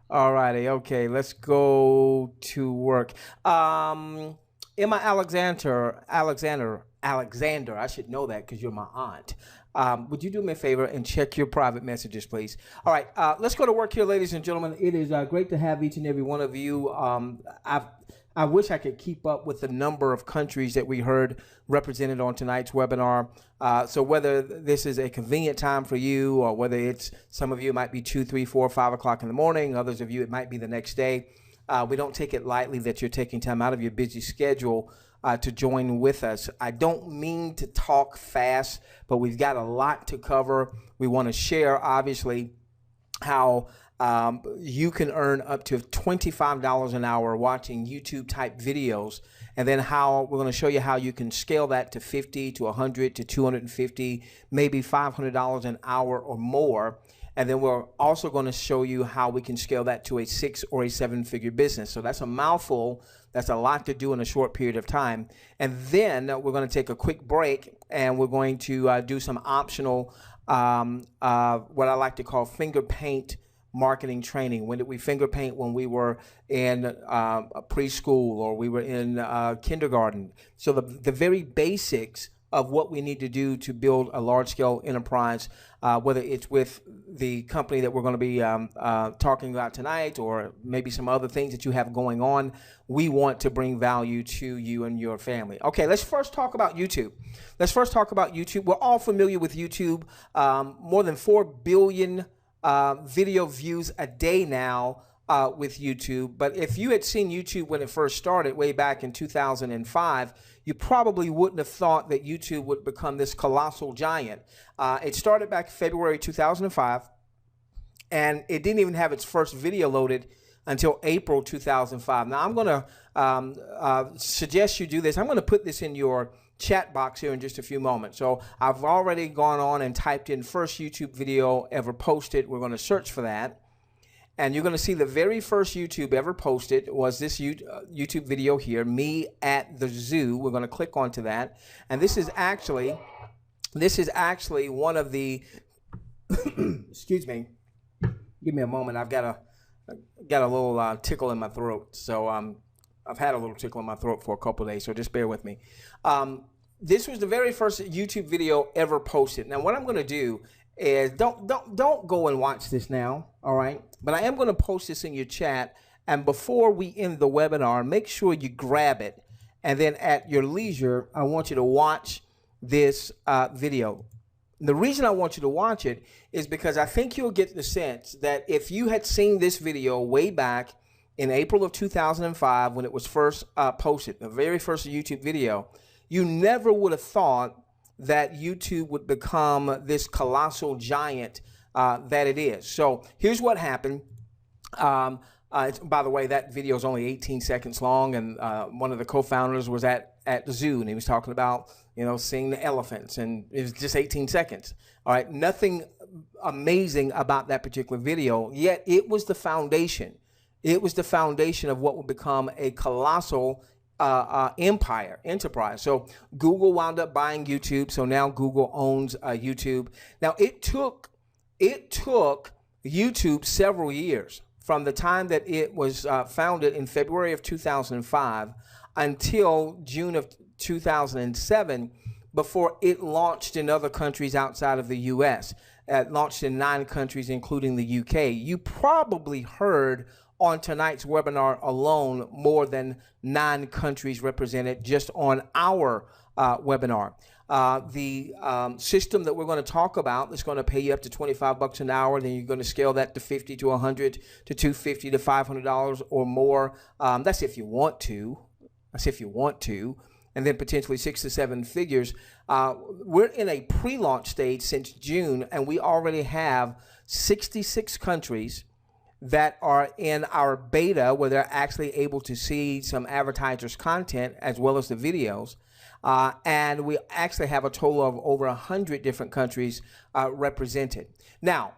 All righty. Okay, let's go to work. Emma Alexander, I should know that because you're my aunt. Would you do me a favor and check your private messages, please? All right, let's go to work here, ladies and gentlemen. It is great to have each and every one of you. I wish I could keep up with the number of countries that we heard represented on tonight's webinar. So whether this is a convenient time for you, or whether it's some of you, it might be 2, 3, 4, 5 o'clock in the morning. Others of you, it might be the next day. We don't take it lightly that you're taking time out of your busy schedule to join with us. I don't mean to talk fast, but we've got a lot to cover. We want to share, obviously, how you can earn up to $25 an hour watching YouTube type videos, and then how we're going to show you how you can scale that to 50 to 100 to 250, maybe $500 an hour or more. And then we're also going to show you how we can scale that to a 6 or a 7-figure business. So that's a mouthful. That's a lot to do in a short period of time. And then we're going to take a quick break, and we're going to do some optional, what I like to call finger paint marketing training. When did we finger paint? When we were in preschool, or we were in kindergarten. So the very basics of what we need to do to build a large-scale enterprise, whether it's with the company that we're going to be talking about tonight, or maybe some other things that you have going on. We want to bring value to you and your family. Okay, let's first talk about YouTube. We're all familiar with YouTube. More than 4 billion video views a day now with YouTube. But if you had seen YouTube when it first started way back in 2005, you probably wouldn't have thought that YouTube would become this colossal giant. It started back February 2005, and it didn't even have its first video loaded until April 2005. Now, I'm going to suggest you do this. I'm going to put this in your chat box here in just a few moments. So I've already gone on and typed in first YouTube video ever posted. We're going to search for that. And you're going to see the very first YouTube ever posted was this YouTube video here, me at the zoo. We're going to click onto that. And this is actually one of the, excuse me, give me a moment. I've got a little tickle in my throat. So I've had a little tickle in my throat for a couple of days, so just bear with me. This was the very first YouTube video ever posted. Now, what I'm going to do is don't go and watch this now, all right? But I am going to post this in your chat, and before we end the webinar, make sure you grab it, and then at your leisure, I want you to watch this video. The reason I want you to watch it is because I think you'll get the sense that if you had seen this video way back in April of 2005 when it was first posted, the very first YouTube video, you never would have thought that YouTube would become this colossal giant that it is. So here's what happened. By the way, that video is only 18 seconds long, and one of the co-founders was at the zoo, and he was talking about, seeing the elephants, and it was just 18 seconds. All right, nothing amazing about that particular video, yet it was the foundation. It was the foundation of what would become a colossal enterprise. So Google wound up buying YouTube. So now Google owns YouTube. Now it took YouTube several years from the time that it was founded in February of 2005 until June of 2007 before it launched in other countries outside of the US. It launched in 9 countries, including the UK. You probably heard on tonight's webinar alone more than 9 countries represented just on our webinar. The system that we're going to talk about is going to pay you up to $25 an hour. Then you're going to scale that to 50 to 100 to 250 to $500 or more. That's if you want to. And then potentially 6 to 7 figures. We're in a pre-launch stage since June, and we already have 66 countries that are in our beta where they're actually able to see some advertisers' content as well as the videos. And we actually have a total of over 100 different countries represented. Now,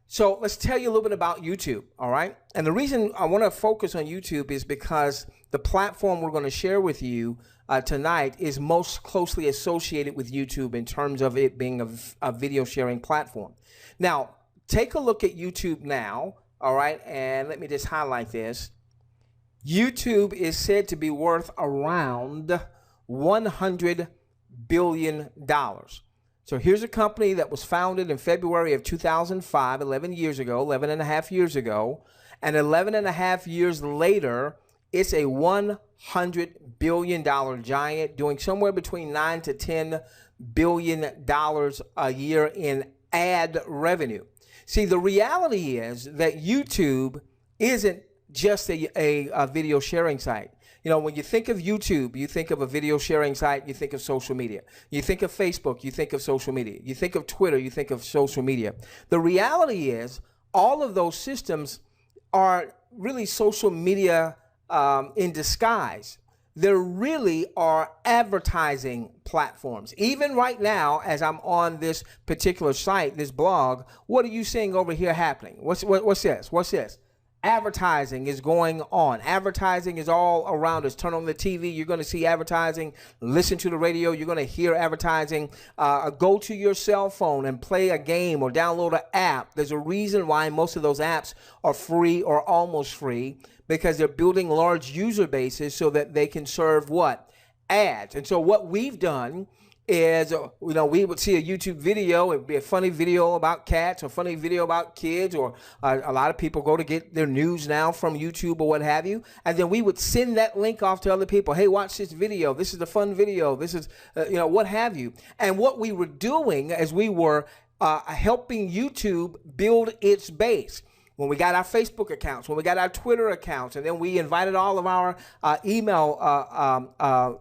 so let's tell you a little bit about YouTube, all right? And the reason I want to focus on YouTube is because the platform we're going to share with you tonight is most closely associated with YouTube in terms of it being a video sharing platform. Now, take a look at YouTube now. All right, and let me just highlight this. YouTube is said to be worth around $100 billion. So here's a company that was founded in February of 2005, 11 years ago, 11 and a half years ago. And 11 and a half years later, it's a $100 billion giant doing somewhere between $9 to $10 billion a year in ad revenue. See, the reality is that YouTube isn't just a video sharing site. You know, when you think of YouTube, you think of a video sharing site, you think of social media. You think of Facebook, you think of social media. You think of Twitter, you think of social media. The reality is all of those systems are really social media in disguise. There really are advertising platforms. Even right now, as I'm on this particular site, this blog, what are you seeing over here happening? What's this? What's this? Advertising is going on. Advertising is all around us. Turn on the TV, you're going to see advertising. Listen to the radio, you're going to hear advertising. Go to your cell phone and play a game or download an app. There's a reason why most of those apps are free or almost free, because they're building large user bases so that they can serve what? Ads. And so what we've done is, you know, we would see a YouTube video. It'd be a funny video about cats or funny video about kids, or a lot of people go to get their news now from YouTube or what have you. And then we would send that link off to other people. Hey, watch this video. This is a fun video. This is, you know, what have you. And what we were doing as we were helping YouTube build its base. When we got our Facebook accounts, when we got our Twitter accounts, and then we invited all of our email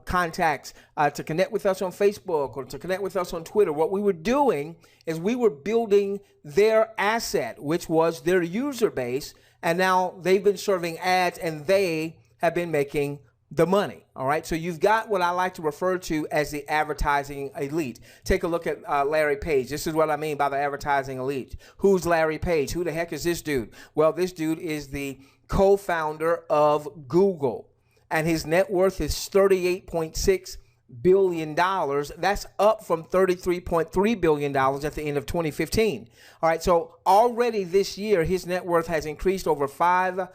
contacts to connect with us on Facebook or to connect with us on Twitter, what we were doing is we were building their asset, which was their user base, and now they've been serving ads and they have been making the money. All right, so you've got what I like to refer to as the advertising elite. Take a look at Larry Page. This is what I mean by the advertising elite. Who's Larry Page? Who the heck is this dude? Well, this dude is the co-founder of Google, and his net worth is $38.6 billion. That's up from $33.3 billion at the end of 2015. All right, so already this year, his net worth has increased over $5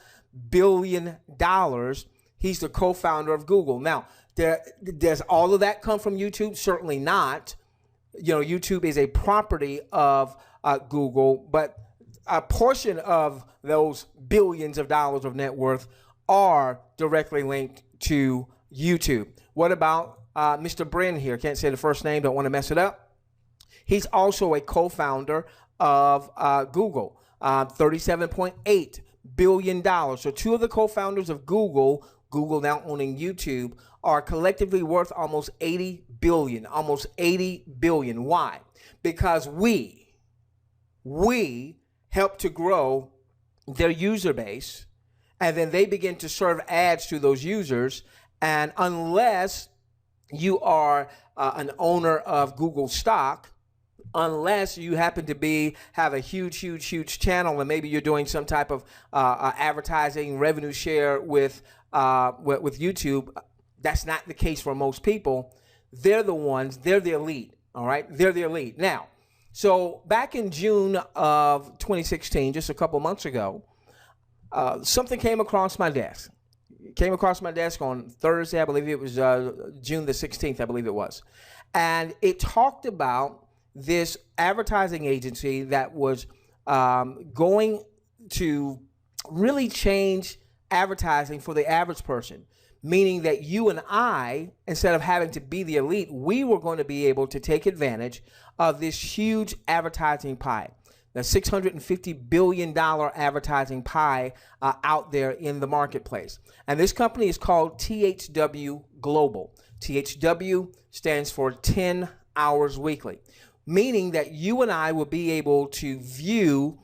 billion. He's the co-founder of Google. Now, does all of that come from YouTube? Certainly not. You know, YouTube is a property of Google, but a portion of those billions of dollars of net worth are directly linked to YouTube. What about Mr. Brin here? Can't say the first name, don't want to mess it up. He's also a co-founder of Google, $37.8 billion. So two of the co-founders of Google now owning YouTube, are collectively worth almost $80 billion, almost $80 billion. Why? Because we help to grow their user base, and then they begin to serve ads to those users. And unless you are an owner of Google stock, unless you happen to have a huge channel, and maybe you're doing some type of advertising revenue share with YouTube, that's not the case for most people. They're the elite. All right, they're the elite. Now, so back in June of 2016, just a couple months ago, something came across my desk. It came across my desk on Thursday, I believe it was June the 16th, I believe it was, and it talked about this advertising agency that was going to really change advertising for the average person, meaning that you and I, instead of having to be the elite, we were going to be able to take advantage of this huge advertising pie, the $650 billion advertising pie out there in the marketplace. And this company is called THWGlobal. THW stands for 10 hours weekly, meaning that you and I will be able to view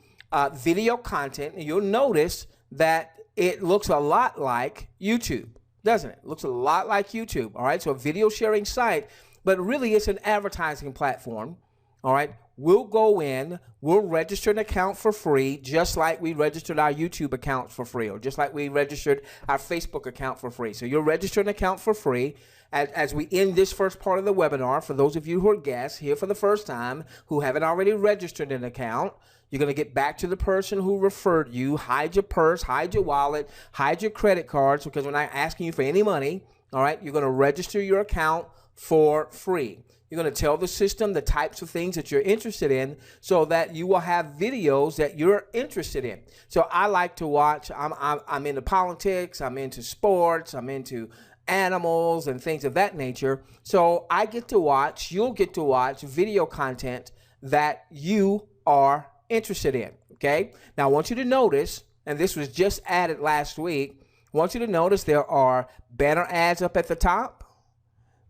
video content, and you'll notice that it looks a lot like YouTube, doesn't it? It looks a lot like YouTube, all right? So a video sharing site, but really it's an advertising platform, all right, we'll go in, we'll register an account for free, just like we registered our YouTube account for free, or just like we registered our Facebook account for free. So you'll register an account for free. As we end this first part of the webinar, for those of you who are guests here for the first time, who haven't already registered an account, you're going to get back to the person who referred you, hide your purse, hide your wallet, hide your credit cards, because we're not asking you for any money, all right? You're going to register your account for free. You're going to tell the system the types of things that you're interested in so that you will have videos that you're interested in. So I like to watch, I'm into politics, I'm into sports, I'm into animals and things of that nature. So I get to watch, you'll get to watch video content that you are interested in, okay? Now I want you to notice, and this was just added last week, I want you to notice there are banner ads up at the top.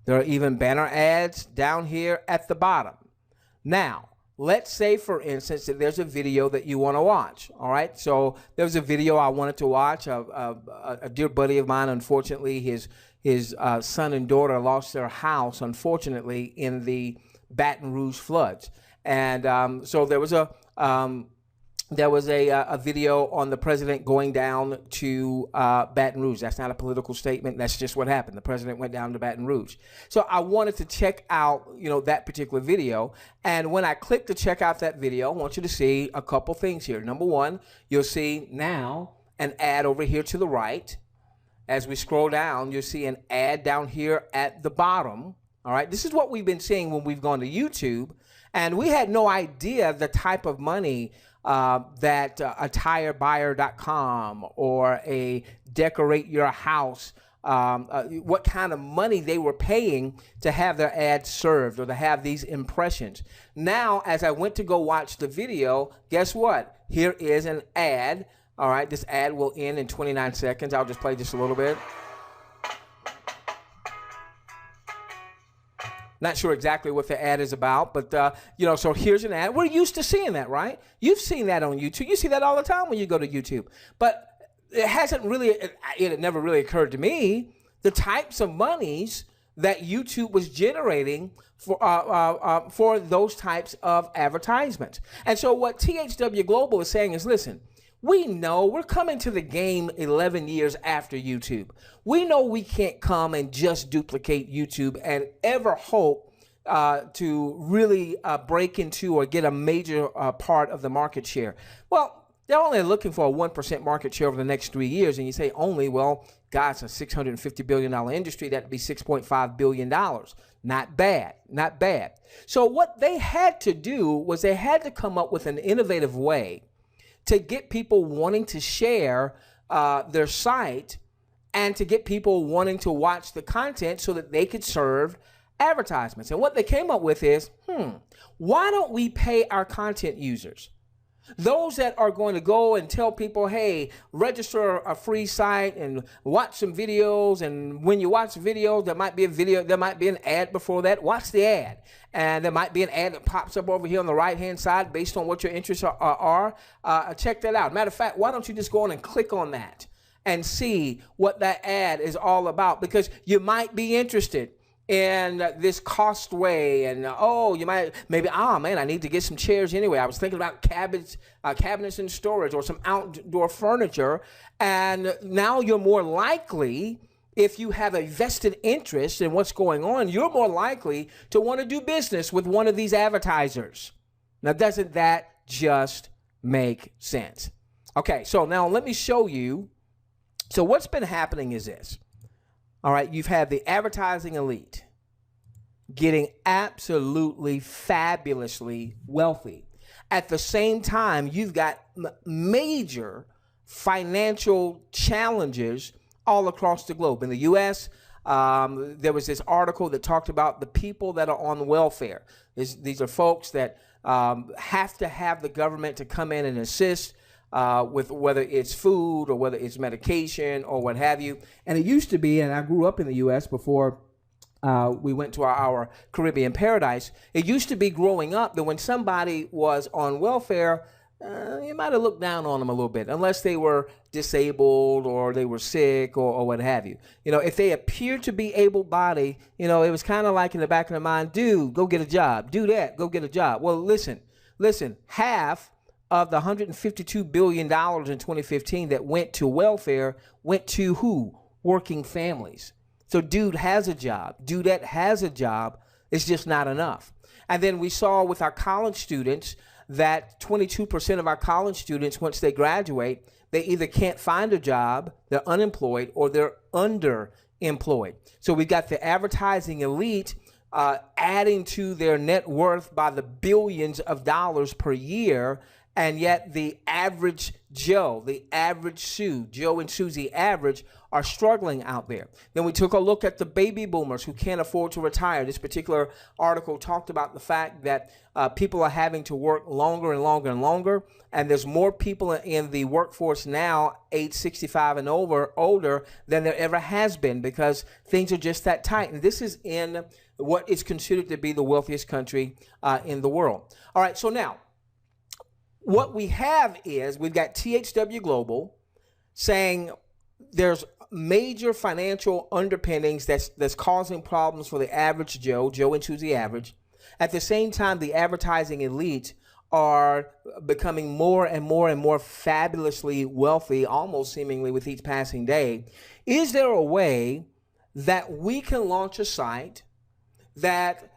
There are even banner ads down here at the bottom. Now, let's say, for instance, that there's a video that you want to watch, all right? So there was a video I wanted to watch. A dear buddy of mine, unfortunately, his son and daughter lost their house, unfortunately, in the Baton Rouge floods. And so there was a video on the president going down to Baton Rouge. That's not a political statement. That's just what happened. The president went down to Baton Rouge. So I wanted to check out, that particular video. And when I click to check out that video, I want you to see a couple things here. Number one, you'll see now an ad over here to the right. As we scroll down, you'll see an ad down here at the bottom. All right. This is what we've been seeing when we've gone to YouTube. And we had no idea the type of money that a tirebuyer.com or a decorate your house, what kind of money they were paying to have their ads served or to have these impressions. Now, as I went to go watch the video, guess what? Here is an ad. All right, this ad will end in 29 seconds. I'll just play just a little bit. Not sure exactly what the ad is about, but, so here's an ad. We're used to seeing that, right? You've seen that on YouTube. You see that all the time when you go to YouTube. But it never really occurred to me the types of monies that YouTube was generating for those types of advertisements. And so what THWGlobal is saying is, listen, we know we're coming to the game 11 years after YouTube. We know we can't come and just duplicate YouTube and ever hope to really break into or get a major part of the market share. Well, they're only looking for a 1% market share over the next 3 years. And you say only, well, God, it's a $650 billion industry. That'd be $6.5 billion. Not bad, not bad. So what they had to do was they had to come up with an innovative way to get people wanting to share their site and to get people wanting to watch the content so that they could serve advertisements. And what they came up with is, why don't we pay our content users? Those that are going to go and tell people, hey, register a free site and watch some videos. And when you watch videos, there might be a video, there might be an ad before that. Watch the ad. And there might be an ad that pops up over here on the right-hand side based on what your interests are. Check that out. Matter of fact, why don't you just go on and click on that and see what that ad is all about? Because you might be interested in this cost way, and you might maybe, man, I need to get some chairs anyway. I was thinking about cabinets and storage or some outdoor furniture. And now you're more likely, if you have a vested interest in what's going on, you're more likely to want to do business with one of these advertisers. Now, doesn't that just make sense? Okay, so now let me show you. So what's been happening is this. All right, you've had the advertising elite getting absolutely fabulously wealthy. At the same time, you've got major financial challenges all across the globe. In the U.S., there was this article that talked about the people that are on welfare. These are folks that have to have the government to come in and assist with whether it's food or whether it's medication or what have you. And it used to be, and I grew up in the U.S. before we went to our Caribbean paradise, it used to be growing up that when somebody was on welfare, you might have looked down on them a little bit, unless they were disabled or they were sick or what have you. You know, if they appear to be able-bodied, you know, it was kind of like in the back of their mind, dude, go get a job. Do that, go get a job. Well, listen, half of the $152 billion in 2015 that went to welfare went to who? Working families. So dude has a job. Dudette has a job. It's just not enough. And then we saw with our college students that 22% of our college students, once they graduate, they either can't find a job, they're unemployed, or they're underemployed. So we got the advertising elite adding to their net worth by the billions of dollars per year, and yet the average Joe, the average Sue, Joe and Susie average, are struggling out there. Then we took a look at the baby boomers who can't afford to retire. This particular article talked about the fact that people are having to work longer and longer and longer, and there's more people in the workforce now, age 65 and older, than there ever has been, because things are just that tight. And this is in what is considered to be the wealthiest country in the world. All right, so now, what we have is we've got THWGlobal saying there's major financial underpinnings that's causing problems for the average Joe and Susie average. At the same time, the advertising elite are becoming more and more and more fabulously wealthy, almost seemingly with each passing day. Is there a way that we can launch a site that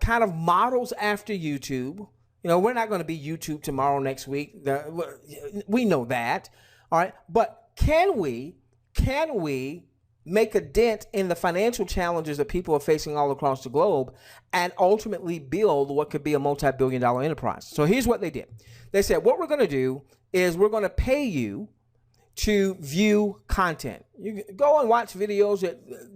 kind of models after YouTube? You know, we're not going to be YouTube tomorrow, next week. We know that. All right. But can we make a dent in the financial challenges that people are facing all across the globe and ultimately build what could be a multi-billion-dollar enterprise? So here's what they did. They said, what we're going to do is we're going to pay you to view content. You go and watch videos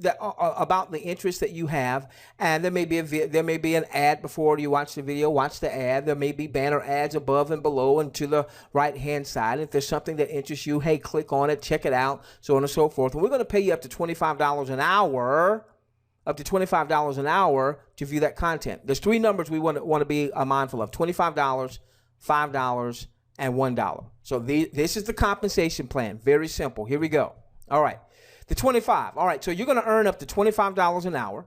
that about the interest that you have, and there may be an ad before you watch the video. Watch the ad. There may be banner ads above and below and to the right hand side. If there's something that interests you, hey, click on it, check it out, so on and so forth. And we're going to pay you up to $25 an hour. Up to $25 an hour to view that content. There's three numbers we want to be mindful of: $25, $5, and $1. So this is the compensation plan. Very simple. Here we go. All right. The 25. All right. So you're going to earn up to $25 an hour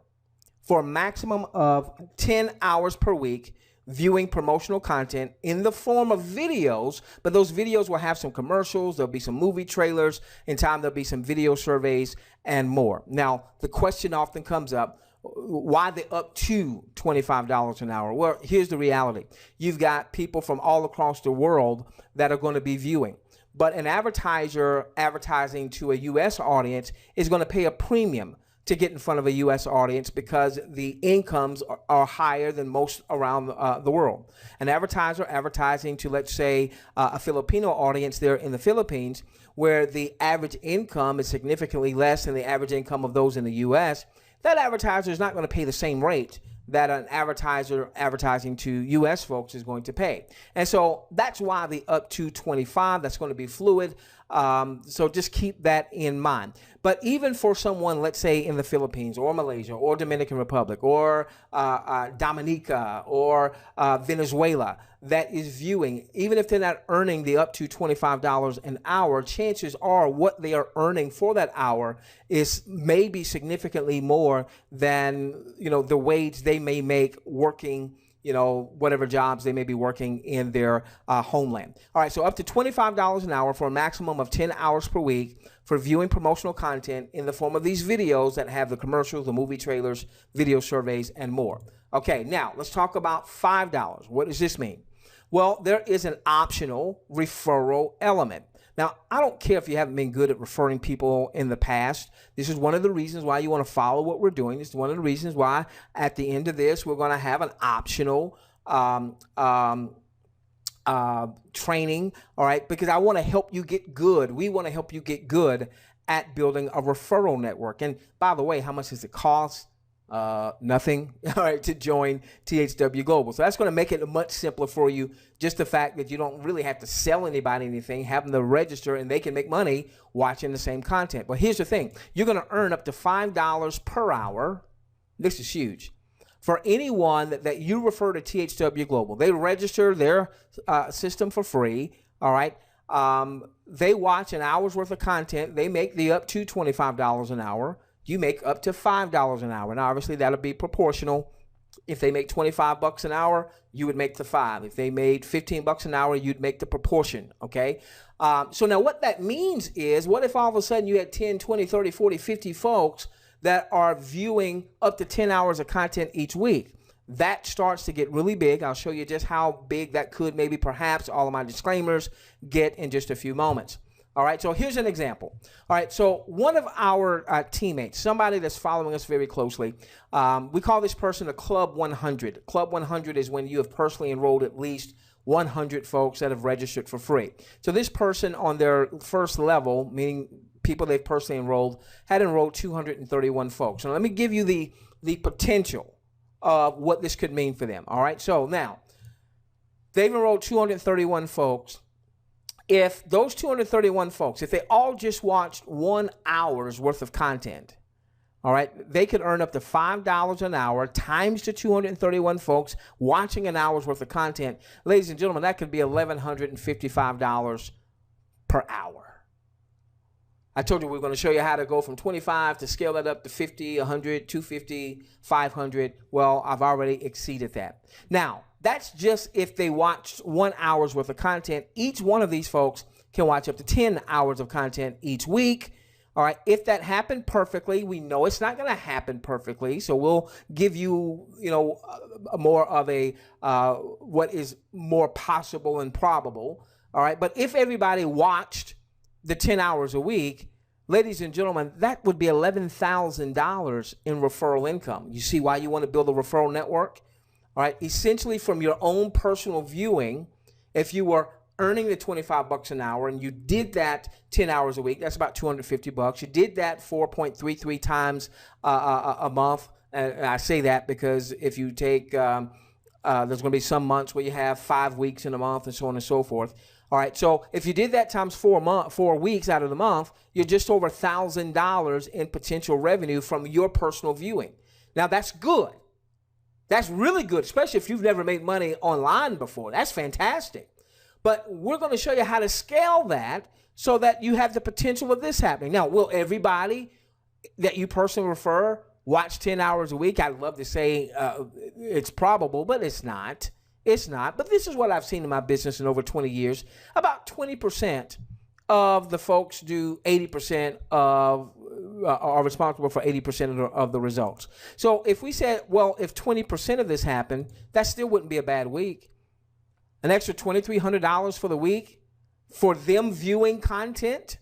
for a maximum of 10 hours per week viewing promotional content in the form of videos, but those videos will have some commercials, there'll be some movie trailers, in time there'll be some video surveys and more. Now, the question often comes up, why the up to $25 an hour? Well, here's the reality. You've got people from all across the world that are going to be viewing. But an advertiser advertising to a U.S. audience is going to pay a premium to get in front of a U.S. audience because the incomes are higher than most around the world. An advertiser advertising to, let's say, a Filipino audience there in the Philippines, where the average income is significantly less than the average income of those in the U.S., that advertiser is not going to pay the same rate that an advertiser advertising to U.S. folks is going to pay. And so that's why the up to 25, that's going to be fluid. So just keep that in mind. But even for someone, let's say in the Philippines or Malaysia or Dominican Republic or Dominica or Venezuela that is viewing, even if they're not earning the up to $25 an hour, chances are what they are earning for that hour is maybe significantly more than, you know, the wage they may make working, you know, whatever jobs they may be working in their homeland. All right, so up to $25 an hour for a maximum of 10 hours per week for viewing promotional content in the form of these videos that have the commercials, the movie trailers, video surveys, and more. Okay, now let's talk about $5. What does this mean? Well, there is an optional referral element. Now, I don't care if you haven't been good at referring people in the past. This is one of the reasons why you want to follow what we're doing. This is one of the reasons why at the end of this, we're going to have an optional training, all right, because I want to help you get good. We want to help you get good at building a referral network. And by the way, how much does it cost? Nothing, all right, to join THWGlobal. So that's going to make it much simpler for you. Just the fact that you don't really have to sell anybody anything, have them to register, and they can make money watching the same content. But here's the thing. You're going to earn up to $5 per hour. This is huge. for anyone that you refer to THW Global. They register their system for free, all right? They watch an hour's worth of content. They make the up to $25 an hour. You make up to $5 an hour. Now, obviously, that'll be proportional. If they make 25 bucks an hour, you would make the 5. If they made 15 bucks an hour, you'd make the proportion, okay? So now what that means is, what if all of a sudden you had 10, 20, 30, 40, 50 folks that are viewing up to 10 hours of content each week? That starts to get really big. I'll show you just how big that could maybe perhaps all of my disclaimers get in just a few moments. All right, so here's an example. All right, so one of our teammates, somebody that's following us very closely, we call this person a Club 100. Club 100 is when you have personally enrolled at least 100 folks that have registered for free. So this person on their first level, meaning people they've personally enrolled, had enrolled 231 folks. So let me give you the potential of what this could mean for them. All right, so now they've enrolled 231 folks. If those 231 folks, if they all just watched 1 hour's worth of content, all right, they could earn up to $5 an hour times the 231 folks watching an hour's worth of content. Ladies and gentlemen, that could be $1,155 per hour. I told you we were going to show you how to go from 25 to scale that up to 50, 100, 250, 500. Well, I've already exceeded that. Now, that's just if they watched 1 hour's worth of content. Each one of these folks can watch up to 10 hours of content each week. All right, if that happened perfectly, we know it's not going to happen perfectly, so we'll give you, more of a what is more possible and probable. All right, but if everybody watched the 10 hours a week, ladies and gentlemen, that would be $11,000 in referral income. You see why you want to build a referral network? All right, essentially from your own personal viewing, if you were earning the 25 bucks an hour and you did that 10 hours a week, that's about 250 bucks. You did that 4.33 times a month. And I say that because if you take, there's going to be some months where you have 5 weeks in a month and so on and so forth. All right, so if you did that times 4 weeks out of the month, you're just over $1,000 in potential revenue from your personal viewing. Now, that's good. That's really good, especially if you've never made money online before. That's fantastic. But we're going to show you how to scale that so that you have the potential of this happening. Now, will everybody that you personally refer watch 10 hours a week? I'd love to say it's probable, but it's not. It's not. But this is what I've seen in my business in over 20 years. About 20% of the folks do 80% of are responsible for 80% of the results. So if we said, well, if 20% of this happened, that still wouldn't be a bad week. An extra $2,300 for the week for them viewing content.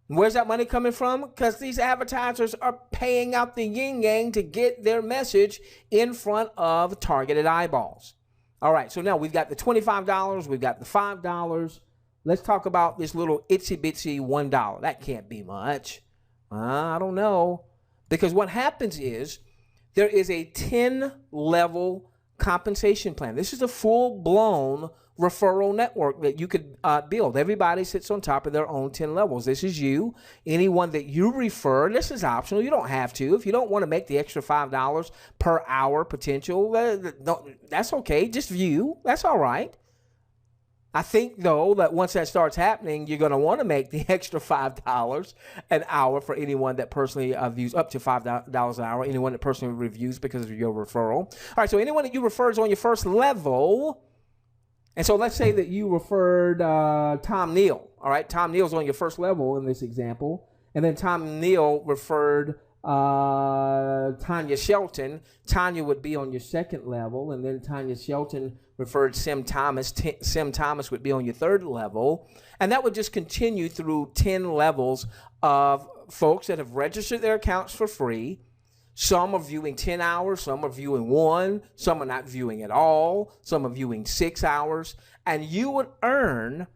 Where's that money coming from? Because these advertisers are paying out the yin-yang to get their message in front of targeted eyeballs. All right, so now we've got the $25, we've got the $5. Let's talk about this little itsy-bitsy $1. That can't be much. I don't know. Because what happens is there is a 10-level compensation plan. This is a full-blown referral network that you could build. Everybody sits on top of their own 10 levels. This is you. Anyone that you refer, this is optional. You don't have to. If you don't want to make the extra $5 per hour potential, that's okay. Just view. That's all right. I think, though, that once that starts happening, you're going to want to make the extra $5 an hour for anyone that personally views, up to $5 an hour, anyone that personally reviews because of your referral. All right, so anyone that you refer is on your first level. And so let's say that you referred Tom Neal. All right, Tom Neal's on your first level in this example. And then Tom Neal referred Tanya Shelton. Tanya would be on your second level. And then Tanya Shelton referred Sim Thomas. Sim Thomas would be on your third level. And that would just continue through 10 levels of folks that have registered their accounts for free. Some are viewing 10 hours, some are viewing 1, some are not viewing at all, some are viewing 6 hours, and you would earn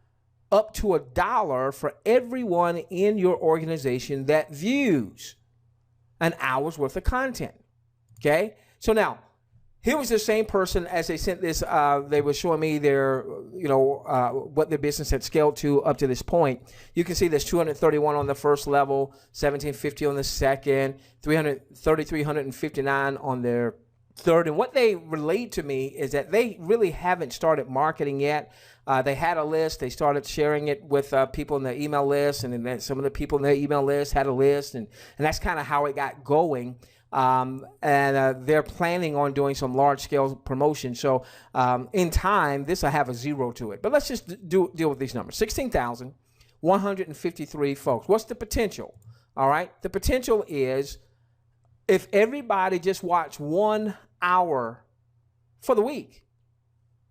up to $1 for everyone in your organization that views an hour's worth of content. Okay? So now, here was the same person as they sent this, they were showing me their, what their business had scaled to up to this point. You can see there's 231 on the first level, 1,750 on the second, 3,359 on their third. And what they relayed to me is that they really haven't started marketing yet. They had a list. They started sharing it with people in their email list, and then some of the people in their email list had a list, and that's kind of how it got going. They're planning on doing some large-scale promotion. So in time, this will have a 0 to it. But let's just deal with these numbers. 16,153 folks. What's the potential? All right. The potential is if everybody just watched 1 hour for the week.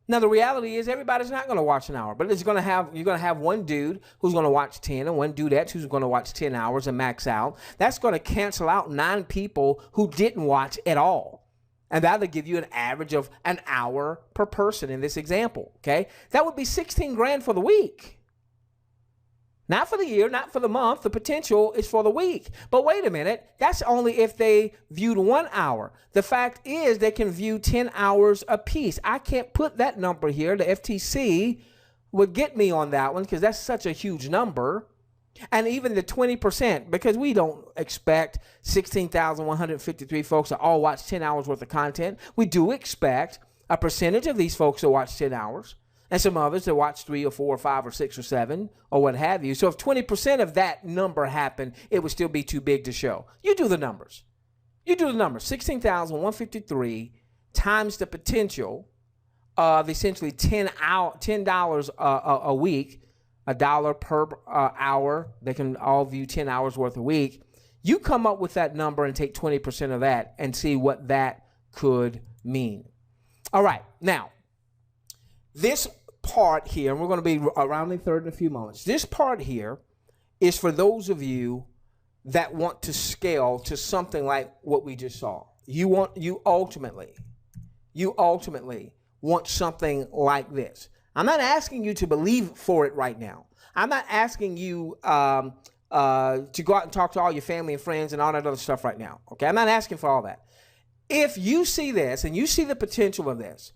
Now, the reality is everybody's not going to watch an hour, but you're going to have one dude who's going to watch 10 and one dudette who's going to watch 10 hours and max out. That's going to cancel out 9 people who didn't watch at all. And that'll give you an average of an hour per person in this example, okay? That would be 16 grand for the week. Not for the year, not for the month. The potential is for the week. But wait a minute. That's only if they viewed 1 hour. The fact is they can view 10 hours a piece. I can't put that number here. The FTC would get me on that one because that's such a huge number. And even the 20%, because we don't expect 16,153 folks to all watch 10 hours worth of content. We do expect a percentage of these folks to watch 10 hours. And some others that watch 3 or 4 or 5 or 6 or 7 or what have you. So if 20% of that number happened, it would still be too big to show. You do the numbers. You do the numbers. 16,153 times the potential of essentially $10 a week, $1 per hour. They can all view 10 hours worth a week. You come up with that number and take 20% of that and see what that could mean. All right. Now, this part here, and we're going to be rounding third in a few moments. This part here is for those of you that want to scale to something like what we just saw. You ultimately want something like this. I'm not asking you to believe for it right now. I'm not asking you to go out and talk to all your family and friends and all that other stuff right now. Okay, I'm not asking for all that. If you see this and you see the potential of this,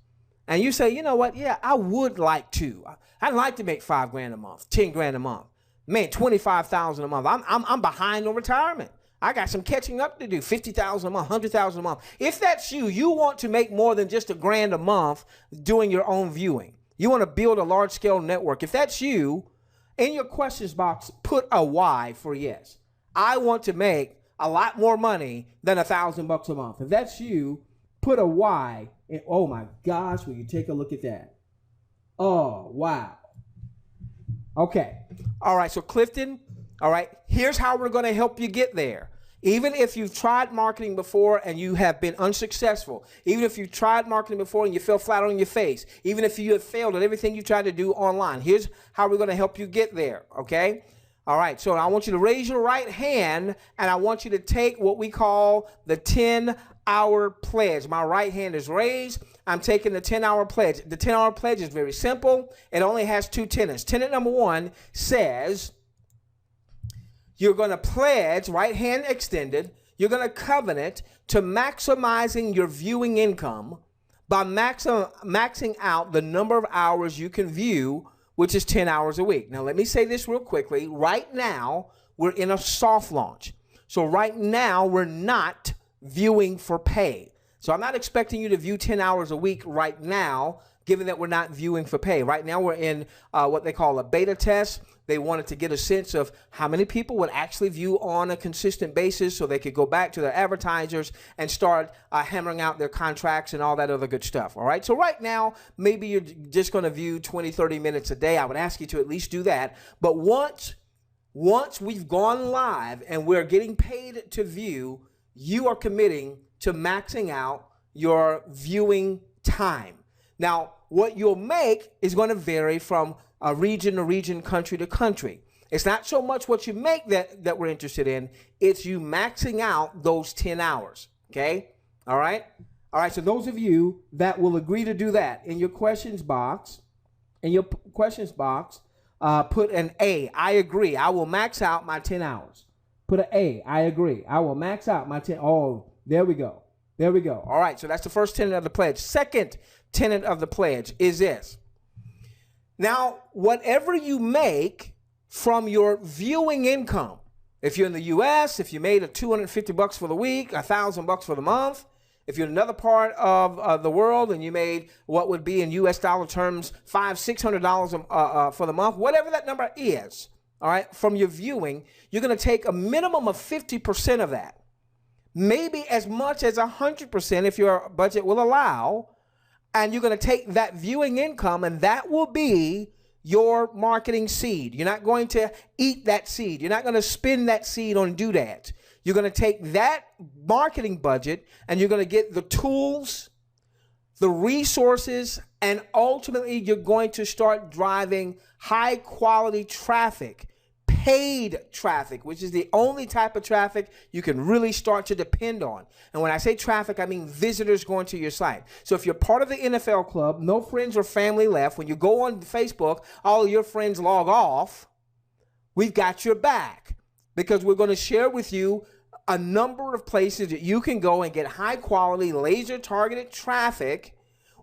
and you say, you know what? Yeah, I would like to. I'd like to make 5 grand a month, 10 grand a month, man, 25,000 a month. I'm behind on retirement. I got some catching up to do. 50,000 a month, 100,000 a month. If that's you, you want to make more than just $1 grand a month doing your own viewing. You want to build a large scale network. If that's you, in your questions box, put a Y for yes. I want to make a lot more money than $1,000 a month. If that's you, put a Y. And oh my gosh, will you take a look at that? Oh, wow. Okay. All right. So Clifton, all right, here's how we're going to help you get there. Even if you've tried marketing before and you have been unsuccessful, even if you've tried marketing before and you fell flat on your face, even if you have failed at everything you tried to do online, here's how we're going to help you get there. Okay. All right. So I want you to raise your right hand and I want you to take what we call the 10-hour pledge. My right hand is raised. I'm taking the 10-hour pledge. The 10-hour pledge is very simple. It only has 2 tenets. Tenet number 1 says you're going to pledge, right hand extended, you're going to covenant to maximizing your viewing income by maxing out the number of hours you can view, which is 10 hours a week. Now, let me say this real quickly. Right now, we're in a soft launch. So right now, we're not viewing for pay. So I'm not expecting you to view 10 hours a week right now, given that we're not viewing for pay. Right now, we're in what they call a beta test. They wanted to get a sense of how many people would actually view on a consistent basis so they could go back to their advertisers and start hammering out their contracts and all that other good stuff. All right. So right now, maybe you're just going to view 20, 30 minutes a day. I would ask you to at least do that. But once we've gone live and we're getting paid to view, you are committing to maxing out your viewing time. Now, what you'll make is going to vary from region to region, country to country. It's not so much what you make that we're interested in. It's you maxing out those 10 hours. Okay? All right? All right, so those of you that will agree to do that, in your questions box, put an A. I agree. I will max out my 10 hours. Put an A. I agree. I will max out my 10. Oh, there we go. There we go. All right, so that's the first tenet of the pledge. Second tenet of the pledge is this. Now, whatever you make from your viewing income, if you're in the U.S., if you made $250 for the week, $1,000 for the month, If you're in another part of the world and you made what would be in US dollar terms $500-600 for the month, whatever that number is, all right, from your viewing, you're going to take a minimum of 50% of that, maybe as much as 100% if your budget will allow, and you're going to take that viewing income, and that will be your marketing seed. You're not going to eat that seed. You're not going to spend that seed on doodads. You're going to take that marketing budget and you're going to get the tools, the resources, and ultimately you're going to start driving high quality traffic, paid traffic, which is the only type of traffic you can really start to depend on. And when I say traffic, I mean visitors going to your site. So if you're part of the NFL club, no friends or family left, when you go on Facebook, all of your friends log off, we've got your back, because we're going to share with you a number of places that you can go and get high quality, laser targeted traffic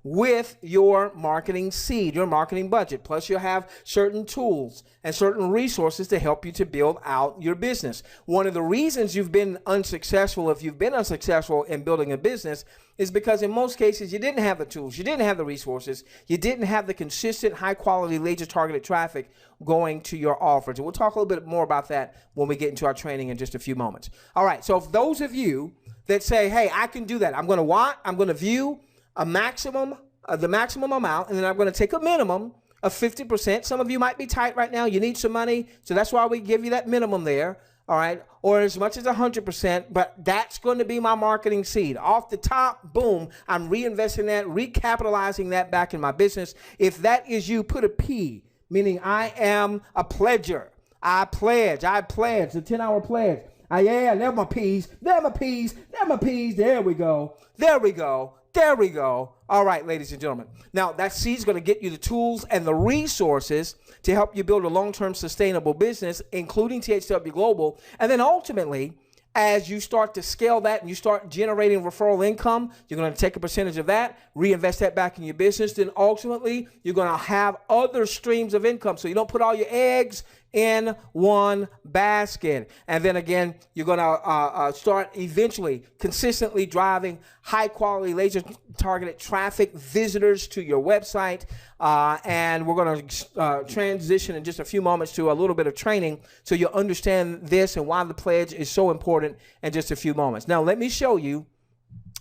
with your marketing seed, your marketing budget. Plus you'll have certain tools and certain resources to help you to build out your business. One of the reasons you've been unsuccessful, if you've been unsuccessful in building a business, is because in most cases you didn't have the tools, you didn't have the resources, you didn't have the consistent high quality laser targeted traffic going to your offers. And we'll talk a little bit more about that when we get into our training in just a few moments. All right, so if those of you that say, hey, I can do that, I'm going to what? I'm going to view a maximum, the maximum amount, and then I'm going to take a minimum of 50%. Some of you might be tight right now. You need some money, so that's why we give you that minimum there, all right, or as much as 100%, but that's going to be my marketing seed. Off the top, boom, I'm reinvesting that, recapitalizing that back in my business. If that is you, put a P, meaning I am a pledger. I pledge, the 10-hour pledge. Yeah, they're my P's, they're my P's, they're my P's. There we go, there we go. There we go. All right, ladies and gentlemen. Now, that seed is going to get you the tools and the resources to help you build a long-term sustainable business, including THW Global. And then ultimately, as you start to scale that and you start generating referral income, you're going to take a percentage of that, reinvest that back in your business. Then ultimately, you're going to have other streams of income. So you don't put all your eggs in one basket. And then again, you're going to start eventually consistently driving high quality laser targeted traffic, visitors to your website. And we're going to transition in just a few moments to a little bit of training so you'll understand this and why the pledge is so important in just a few moments. Now, let me show you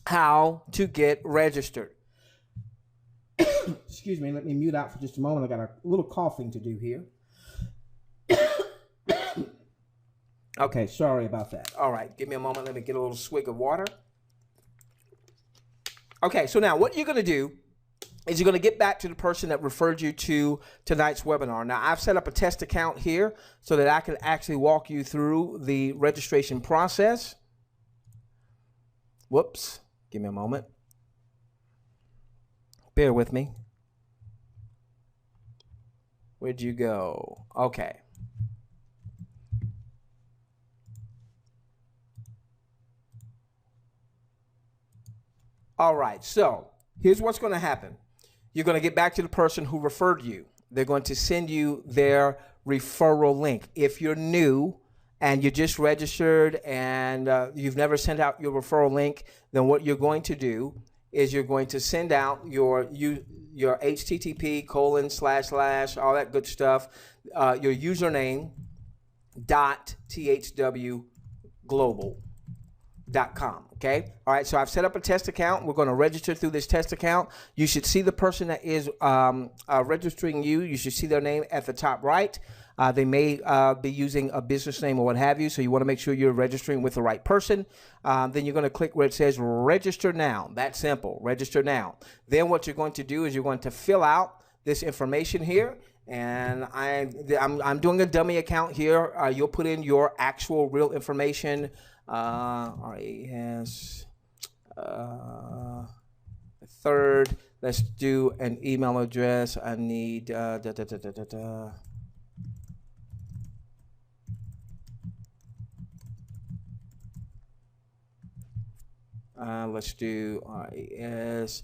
how to get registered. Excuse me, let me mute out for just a moment. I got a little coughing to do here. Okay, sorry about that. All right, give me a moment. Let me get a little swig of water. Okay, so now what you're going to do is you're going to get back to the person that referred you to tonight's webinar. Now, I've set up a test account here so that I can actually walk you through the registration process. Whoops, give me a moment. Bear with me. Where'd you go? Okay. All right, so here's what's going to happen. You're going to get back to the person who referred you. They're going to send you their referral link. If you're new and you just registered and you've never sent out your referral link, then what you're going to do is you're going to send out your HTTP : all that good stuff, your username .THWGlobal.com. Okay. All right. So I've set up a test account. We're going to register through this test account. You should see the person that is registering you. You should see their name at the top right. They may be using a business name or what have you. So you want to make sure you're registering with the right person. Then you're going to click where it says register now. That's simple. Register now. Then what you're going to do is you're going to fill out this information here. And I'm doing a dummy account here. You'll put in your actual real information. RAS third. Let's do an email address. I need let's do RAS.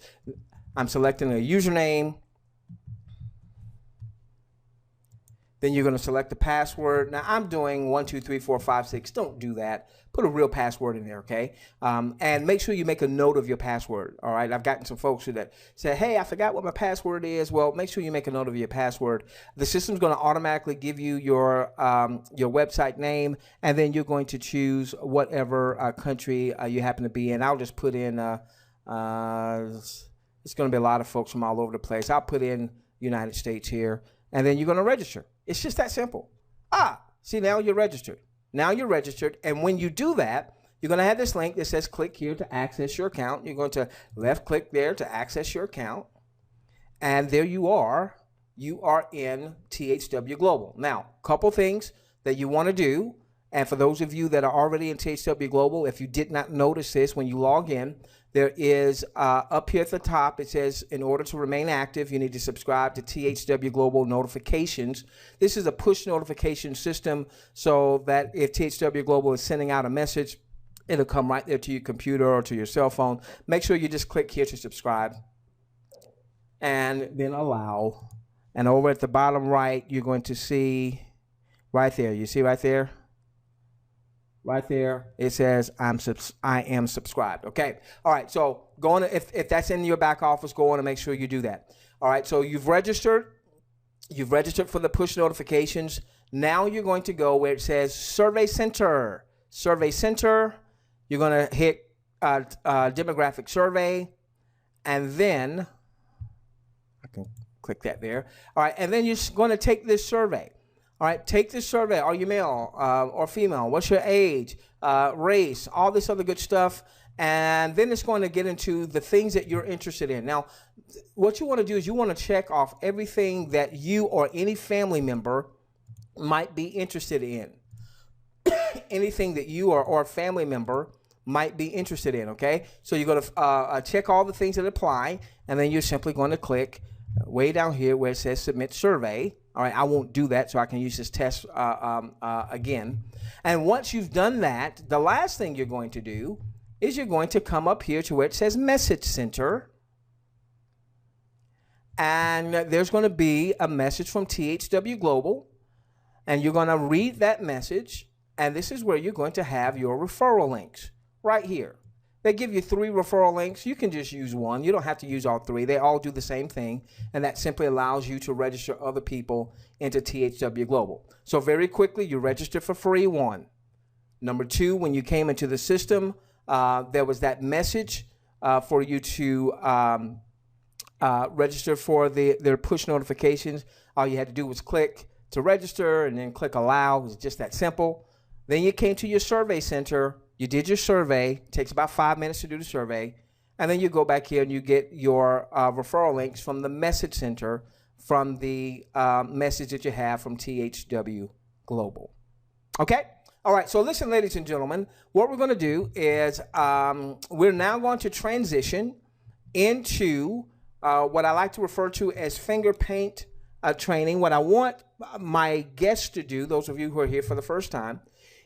I'm selecting a username. Then you're going to select the password. Now I'm doing 1, 2, 3, 4, 5, 6. Don't do that. Put a real password in there, okay? And make sure you make a note of your password, all right? I've gotten some folks who that say, hey, I forgot what my password is. Well, make sure you make a note of your password. The system's going to automatically give you your website name, and then you're going to choose whatever country you happen to be in. I'll just put in, it's going to be a lot of folks from all over the place. I'll put in United States here, and then you're going to register. It's just that simple. See, now you're registered. Now you're registered, and when you do that, you're going to have this link that says click here to access your account. You're going to left click there to access your account, and there you are. You are in THWGlobal. Now, a couple things that you want to do, and for those of you that are already in THWGlobal, if you did not notice this when you log in, there is up here at the top, it says, in order to remain active, you need to subscribe to THWGlobal notifications. This is a push notification system so that if THWGlobal is sending out a message, it'll come right there to your computer or to your cell phone. Make sure you just click here to subscribe and then allow. And over at the bottom right, you're going to see right there. You see right there? Right there, it says I am subscribed. Okay. All right. So go on. If that's in your back office, go on and make sure you do that. All right. So you've registered. You've registered for the push notifications. Now you're going to go where it says Survey Center. Survey Center. You're going to hit demographic survey, and then I can click that there. All right. And then you're going to take this survey. All right, take this survey. Are you male or female? What's your age, race, all this other good stuff. And then it's going to get into the things that you're interested in. Now, what you want to do is you want to check off everything that you or any family member might be interested in. Anything that you or a family member might be interested in, okay? So you're going to check all the things that apply, and then you're simply going to click way down here where it says Submit Survey. All right, I won't do that so I can use this test again. And once you've done that, the last thing you're going to do is you're going to come up here to where it says Message Center. And there's going to be a message from THWGlobal. And you're going to read that message. And this is where you're going to have your referral links right here. They give you 3 referral links. You can just use one. You don't have to use all 3. They all do the same thing, and that simply allows you to register other people into THWGlobal. So very quickly, you register for free, 1. Number 2, when you came into the system, there was that message for you to register for their push notifications. All you had to do was click to register and then click allow. It was just that simple. Then you came to your survey center. You did your survey. It takes about 5 minutes to do the survey. And then you go back here and you get your referral links from the message center from the message that you have from THWGlobal. Okay? All right. So listen, ladies and gentlemen, what we're going to do is we're now going to transition into what I like to refer to as finger paint training. What I want my guests to do, those of you who are here for the first time,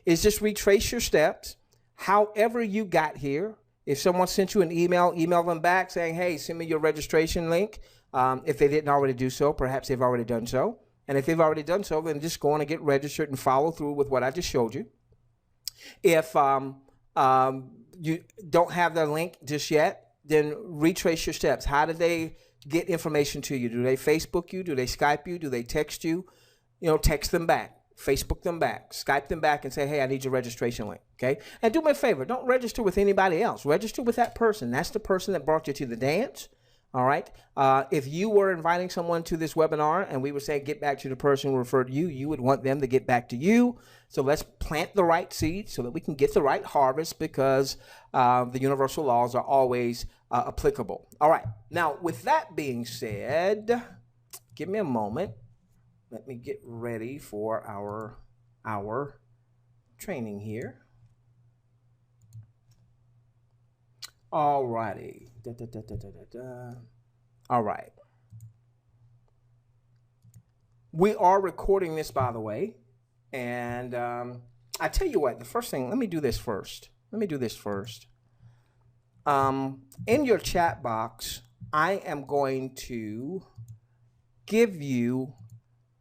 is just retrace your steps. However you got here. If someone sent you an email, email them back saying, hey, send me your registration link. If they didn't already do so, perhaps they've already done so. And if they've already done so, then just go on and get registered and follow through with what I just showed you. If you don't have the link just yet, then retrace your steps. How did they get information to you? Do they Facebook you? Do they Skype you? Do they text you? You know, text them back. Facebook them back, Skype them back and say, hey, I need your registration link, okay? And do me a favor, don't register with anybody else. Register with that person. That's the person that brought you to the dance, all right? If you were inviting someone to this webinar and we were saying get back to the person who referred you, you would want them to get back to you. So let's plant the right seeds so that we can get the right harvest because the universal laws are always applicable. All right, now with that being said, give me a moment. Let me get ready for our training here. All righty. All right. We are recording this, by the way. And I tell you what, the first thing, let me do this first. In your chat box, I am going to give you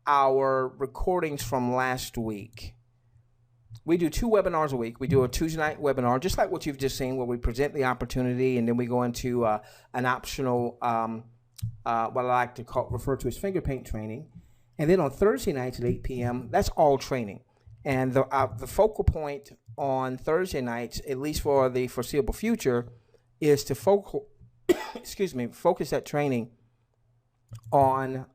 our recordings from last week. We do 2 webinars a week. We do a Tuesday night webinar, just like what you've just seen, where we present the opportunity, and then we go into an optional, what I like to refer to as finger paint training. And then on Thursday nights at 8 p.m., that's all training. And the focal point on Thursday nights, at least for the foreseeable future, is to focus that training on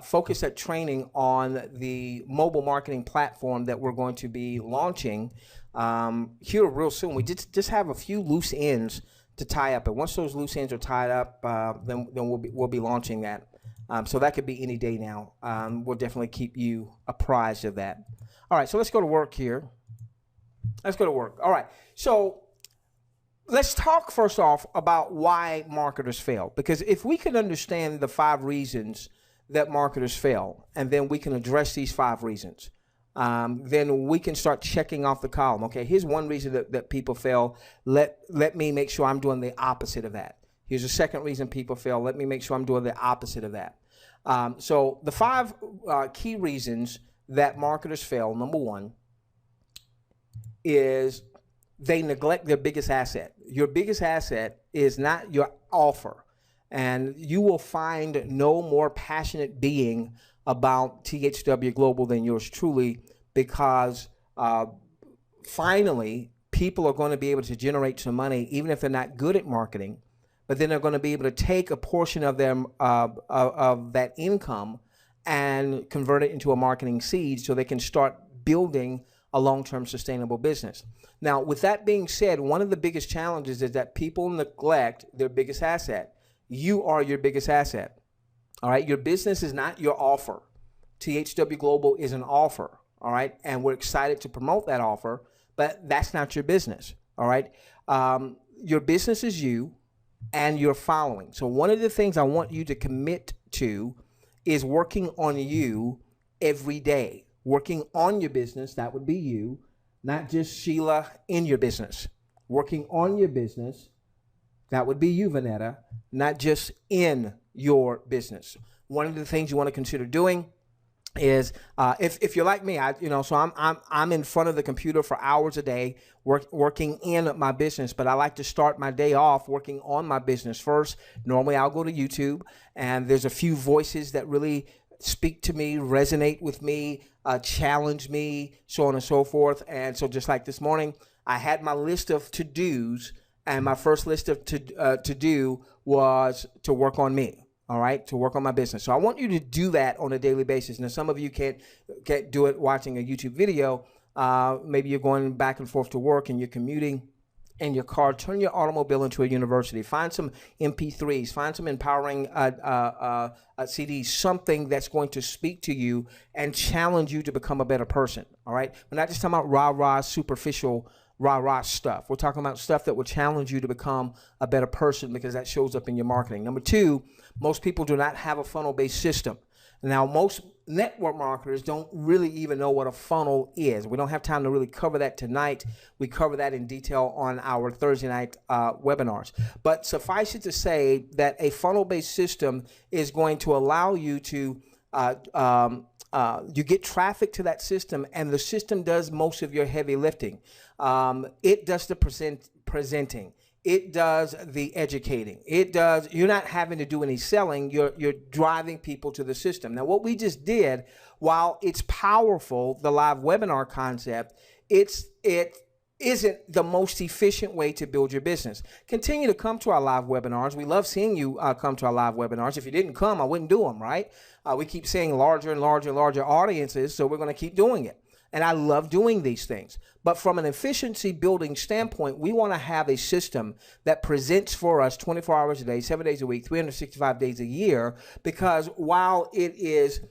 focus that training on the mobile marketing platform that we're going to be launching here real soon. We just have a few loose ends to tie up, and once those loose ends are tied up, then we'll be launching that. So that could be any day now. We'll definitely keep you apprised of that. All right, so let's go to work here. Let's go to work. All right, so let's talk first off about why marketers fail, because if we can understand the 5 reasons that marketers fail, and then we can address these 5 reasons, then we can start checking off the column. Okay, here's one reason that people fail. Let me make sure I'm doing the opposite of that. Here's a second reason people fail. Let me make sure I'm doing the opposite of that. So the 5 key reasons that marketers fail, number 1, is they neglect their biggest asset. Your biggest asset is not your offer. And you will find no more passionate being about THWGlobal than yours truly, because finally people are going to be able to generate some money, even if they're not good at marketing, but then they're going to be able to take a portion of them of that income and convert it into a marketing seed so they can start building a long-term sustainable business. Now, with that being said, one of the biggest challenges is that people neglect their biggest asset. You are your biggest asset. All right, your business is not your offer. THWGlobal is an offer. All right, and we're excited to promote that offer, but that's not your business. All right, your business is you and your following. So one of the things I want you to commit to is working on you every day. Working on your business, that would be you, not just Sheila in your business. Working on your business, that would be you, Vanetta, not just in your business. One of the things you want to consider doing is if you're like me, so I'm in front of the computer for hours a day working in my business, but I like to start my day off working on my business first. Normally I'll go to YouTube, and there's a few voices that really speak to me, resonate with me, challenge me, so on and so forth. And so just like this morning, I had my list of to-dos, and my first list of to-do was to work on me. All right, to work on my business. So I want you to do that on a daily basis. Now, some of you can't do it watching a YouTube video. Maybe you're going back and forth to work and you're commuting in your car. Turn your automobile into a university. Find some MP3s. Find some empowering CDs, something that's going to speak to you and challenge you to become a better person. All right, we're not just talking about rah-rah, superficial rah-rah stuff. We're talking about stuff that will challenge you to become a better person, because that shows up in your marketing. Number 2, most people do not have a funnel-based system. Now, most network marketers don't really even know what a funnel is. We don't have time to really cover that tonight. We cover that in detail on our Thursday night webinars. But suffice it to say that a funnel-based system is going to allow you to you get traffic to that system, and the system does most of your heavy lifting. It does the presenting. It does the educating. It does, you're not having to do any selling. You're driving people to the system. Now, what we just did, while it's powerful, the live webinar concept, it isn't the most efficient way to build your business. Continue to come to our live webinars. We love seeing you come to our live webinars. If you didn't come, I wouldn't do them, right? We keep seeing larger and larger and larger audiences, so we're going to keep doing it. And I love doing these things. But from an efficiency building standpoint, we want to have a system that presents for us 24 hours a day, 7 days a week, 365 days a year, because while it is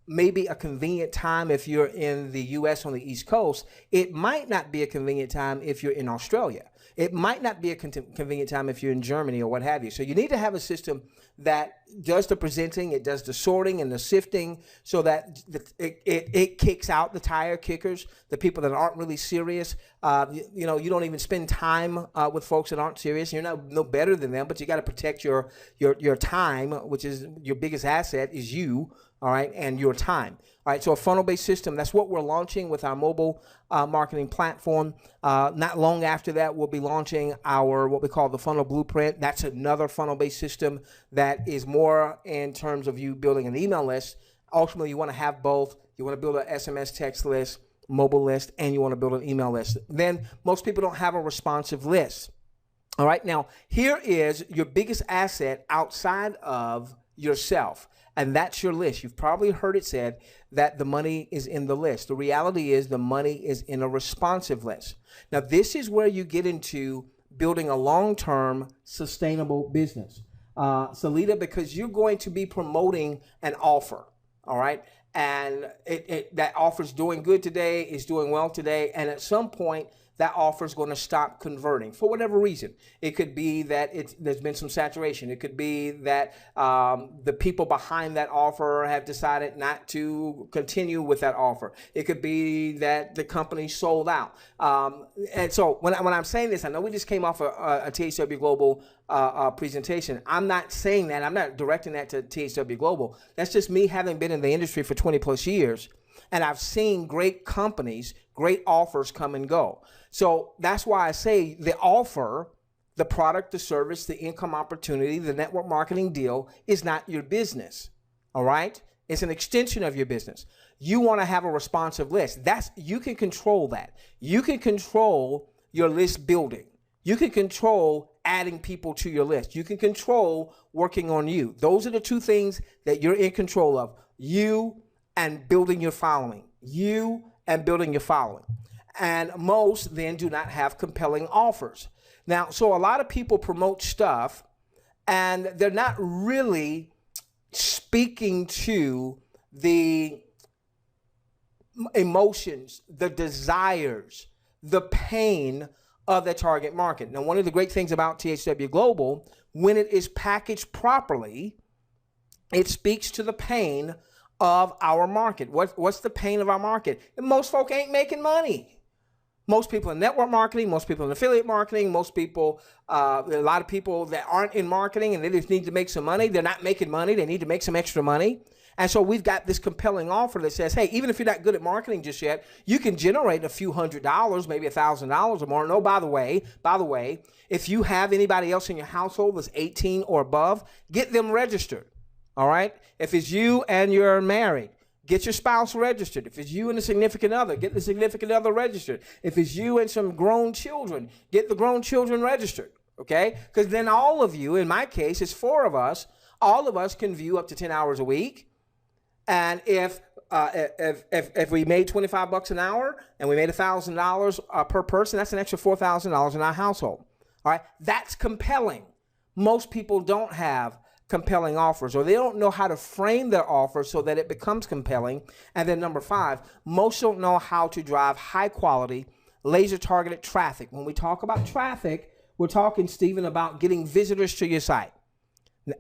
maybe a convenient time if you're in the US on the East Coast, it might not be a convenient time if you're in Australia. It might not be a convenient time if you're in Germany or what have you. So you need to have a system that does the presenting, it does the sorting and the sifting, so that it kicks out the tire kickers, the people that aren't really serious. You know, you don't even spend time with folks that aren't serious. You're no better than them, but you got to protect your time, which is your biggest asset is you. All right, and your time. All right, so a funnel-based system, that's what we're launching with our mobile marketing platform. Not long after that, we'll be launching our, what we call the funnel blueprint. That's another funnel-based system that is more in terms of you building an email list. Ultimately, you want to have both. You want to build an SMS text list, mobile list, and you want to build an email list. Then most people don't have a responsive list. All right, now here is your biggest asset outside of yourself. And that's your list. You've probably heard it said that the money is in the list. The reality is the money is in a responsive list. Now, this is where you get into building a long-term sustainable business. Salida, because you're going to be promoting an offer, all right? And that offer's doing good today, is doing well today, and at some point, that offer is going to stop converting for whatever reason. It could be that there's been some saturation. It could be that the people behind that offer have decided not to continue with that offer. It could be that the company sold out. And so when I'm saying this, I know we just came off a THW Global presentation. I'm not saying that. I'm not directing that to THW Global. That's just me having been in the industry for 20 plus years. And I've seen great companies, great offers come and go. So that's why I say the offer, the product, the service, the income opportunity, the network marketing deal is not your business. All right? It's an extension of your business. You want to have a responsive list. You can control that. You can control your list building. You can control adding people to your list. You can control working on you. Those are the two things that you're in control of. You and building your following. You and building your following. And most then do not have compelling offers. Now, so a lot of people promote stuff and they're not really speaking to the emotions, the desires, the pain of the target market. Now, one of the great things about THW Global, when it is packaged properly, it speaks to the pain of our market. What's the pain of our market? And most folk ain't making money. Most people in network marketing, most people in affiliate marketing, most people, a lot of people that aren't in marketing and they just need to make some money. They're not making money. They need to make some extra money. And so we've got this compelling offer that says, hey, even if you're not good at marketing just yet, you can generate a few $100s, maybe $1,000 or more. No, by the way, if you have anybody else in your household that's 18 or above, get them registered. All right? If it's you and you're married, get your spouse registered. If it's you and a significant other, get the significant other registered. If it's you and some grown children, get the grown children registered, okay? Because then all of you, in my case, it's 4 of us, all of us can view up to 10 hours a week. And if we made $25 an hour and we made $1,000 per person, that's an extra $4,000 in our household, all right? That's compelling. Most people don't have compelling offers, or they don't know how to frame their offer so that it becomes compelling. And then number 5, most don't know how to drive high quality, laser targeted traffic. When we talk about traffic, we're talking, Stephen, about getting visitors to your site.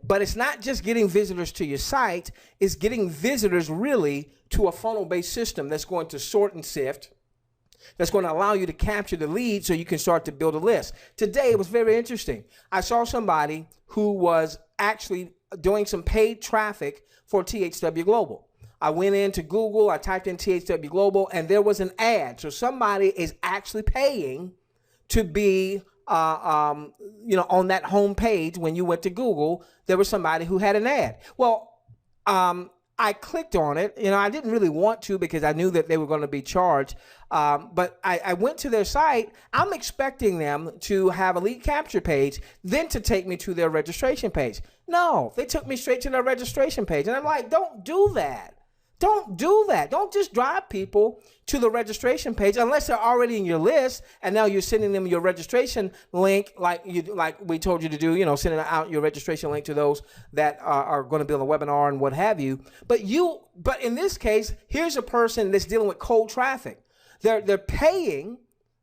But it's not just getting visitors to your site, it's getting visitors really to a funnel-based system that's going to sort and sift, that's going to allow you to capture the lead so you can start to build a list. Today, it was very interesting. I saw somebody who was actually doing some paid traffic for THW Global. I went into Google, I typed in THW Global, and there was an ad. So somebody is actually paying to be, on that home page. When you went to Google, there was somebody who had an ad. Well, I clicked on it. I didn't really want to because I knew that they were going to be charged. But I went to their site. I'm expecting them to have a lead capture page, then to take me to their registration page. No, they took me straight to their registration page. And I'm like, don't do that. Don't do that. Don't just drive people to the registration page unless they're already in your list and now you're sending them your registration link like we told you to do, sending out your registration link to those that are going to be on the webinar and what have you. But in this case, here's a person that's dealing with cold traffic. They're paying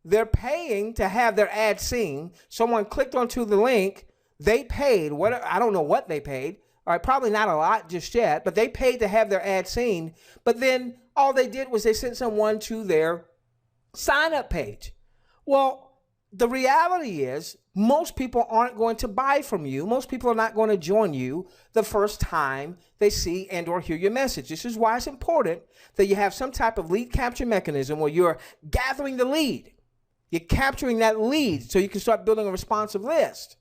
They're paying to have their ad seen. Someone clicked onto the link. They paid. I don't know what they paid. All right, probably not a lot just yet, but they paid to have their ad seen. But then all they did was they sent someone to their sign-up page. Well, the reality is most people aren't going to buy from you. Most people are not going to join you the first time they see and or hear your message. This is why it's important that you have some type of lead capture mechanism where you're gathering the lead. You're capturing that lead so you can start building a responsive list.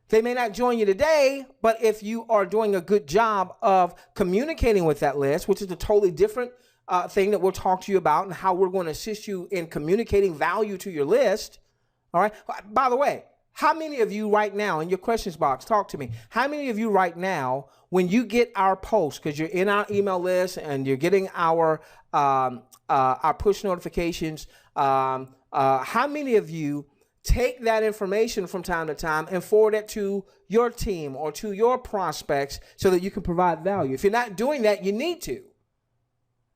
They may not join you today, but if you are doing a good job of communicating with that list, which is a totally different thing that we'll talk to you about and how we're going to assist you in communicating value to your list. All right. By the way, how many of you right now in your questions box, talk to me. How many of you right now, when you get our post, because you're in our email list and you're getting our push notifications, how many of you take that information from time to time and forward it to your team or to your prospects so that you can provide value? If you're not doing that, you need to.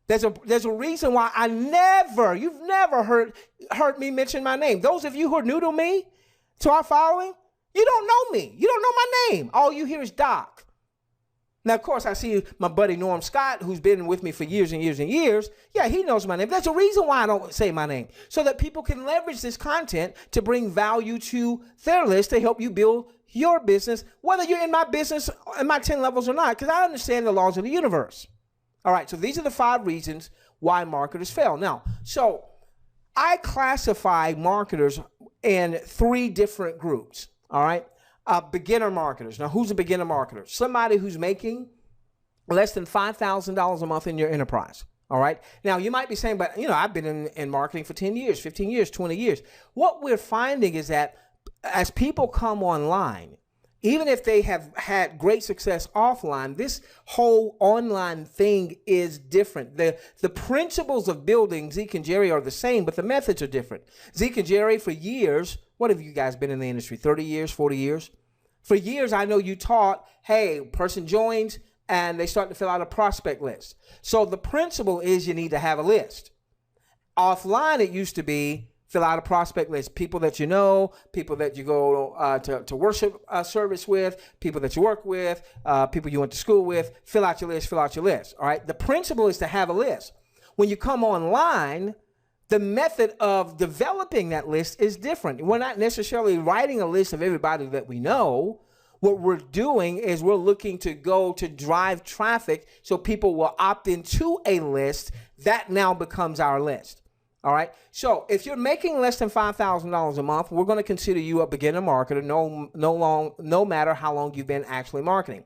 There's a reason why you've never heard me mention my name. Those of you who are new to me, to our following, you don't know me. You don't know my name. All you hear is Doc. Now, of course, I see my buddy Norm Scott, who's been with me for years and years and years. Yeah, he knows my name. There's a reason why I don't say my name, so that people can leverage this content to bring value to their list to help you build your business, whether you're in my business, in my 10 levels or not, because I understand the laws of the universe. All right, so these are the 5 reasons why marketers fail. Now, so I classify marketers in 3 different groups, all right? Beginner marketers. Now, who's a beginner marketer? Somebody who's making less than $5,000 a month in your enterprise, all right? Now, you might be saying, but, you know, I've been in marketing for 10 years, 15 years, 20 years. What we're finding is that as people come online, even if they have had great success offline, this whole online thing is different. The principles of building Zeke and Jerry are the same, but the methods are different. Zeke and Jerry, for years, what have you guys been in the industry? 30 years, 40 years? For years, I know you taught, hey, person joins and they start to fill out a prospect list. So the principle is you need to have a list. Offline, it used to be fill out a prospect list. People that you know, people that you go to worship service with, people that you work with, people you went to school with. Fill out your list, fill out your list. All right. The principle is to have a list. When you come online, the method of developing that list is different. We're not necessarily writing a list of everybody that we know. What we're doing is we're looking to go to drive traffic so people will opt into a list that now becomes our list. All right. So if you're making less than $5,000 a month, we're going to consider you a beginner marketer, no matter how long you've been actually marketing.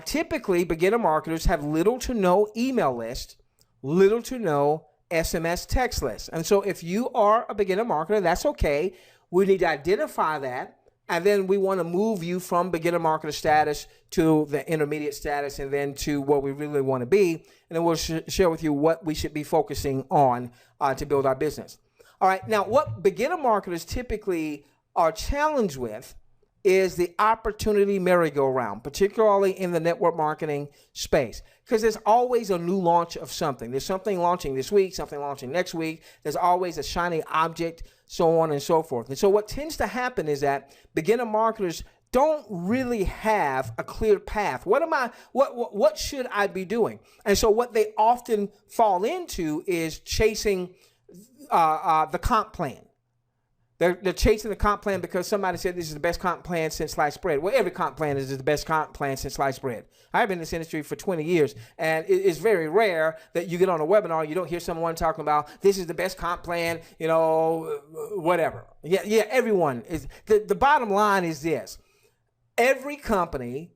Typically, beginner marketers have little to no email list, little to no SMS text list. And so if you are a beginner marketer, that's okay. We need to identify that. And then we want to move you from beginner marketer status to the intermediate status and then to what we really want to be. And then we'll share with you what we should be focusing on to build our business. All right. Now, what beginner marketers typically are challenged with is the opportunity merry-go-round, particularly in the network marketing space, because there's always a new launch of something. There's something launching this week, something launching next week. There's always a shiny object, so on and so forth. And so what tends to happen is that beginner marketers don't really have a clear path. What should I be doing? And so what they often fall into is chasing the comp plan. They're chasing the comp plan because somebody said this is the best comp plan since sliced bread. Well, every comp plan is the best comp plan since sliced bread. I've been in this industry for 20 years, and it's very rare that you get on a webinar, you don't hear someone talking about this is the best comp plan, you know, whatever. Yeah, everyone is. The bottom line is this. Every company,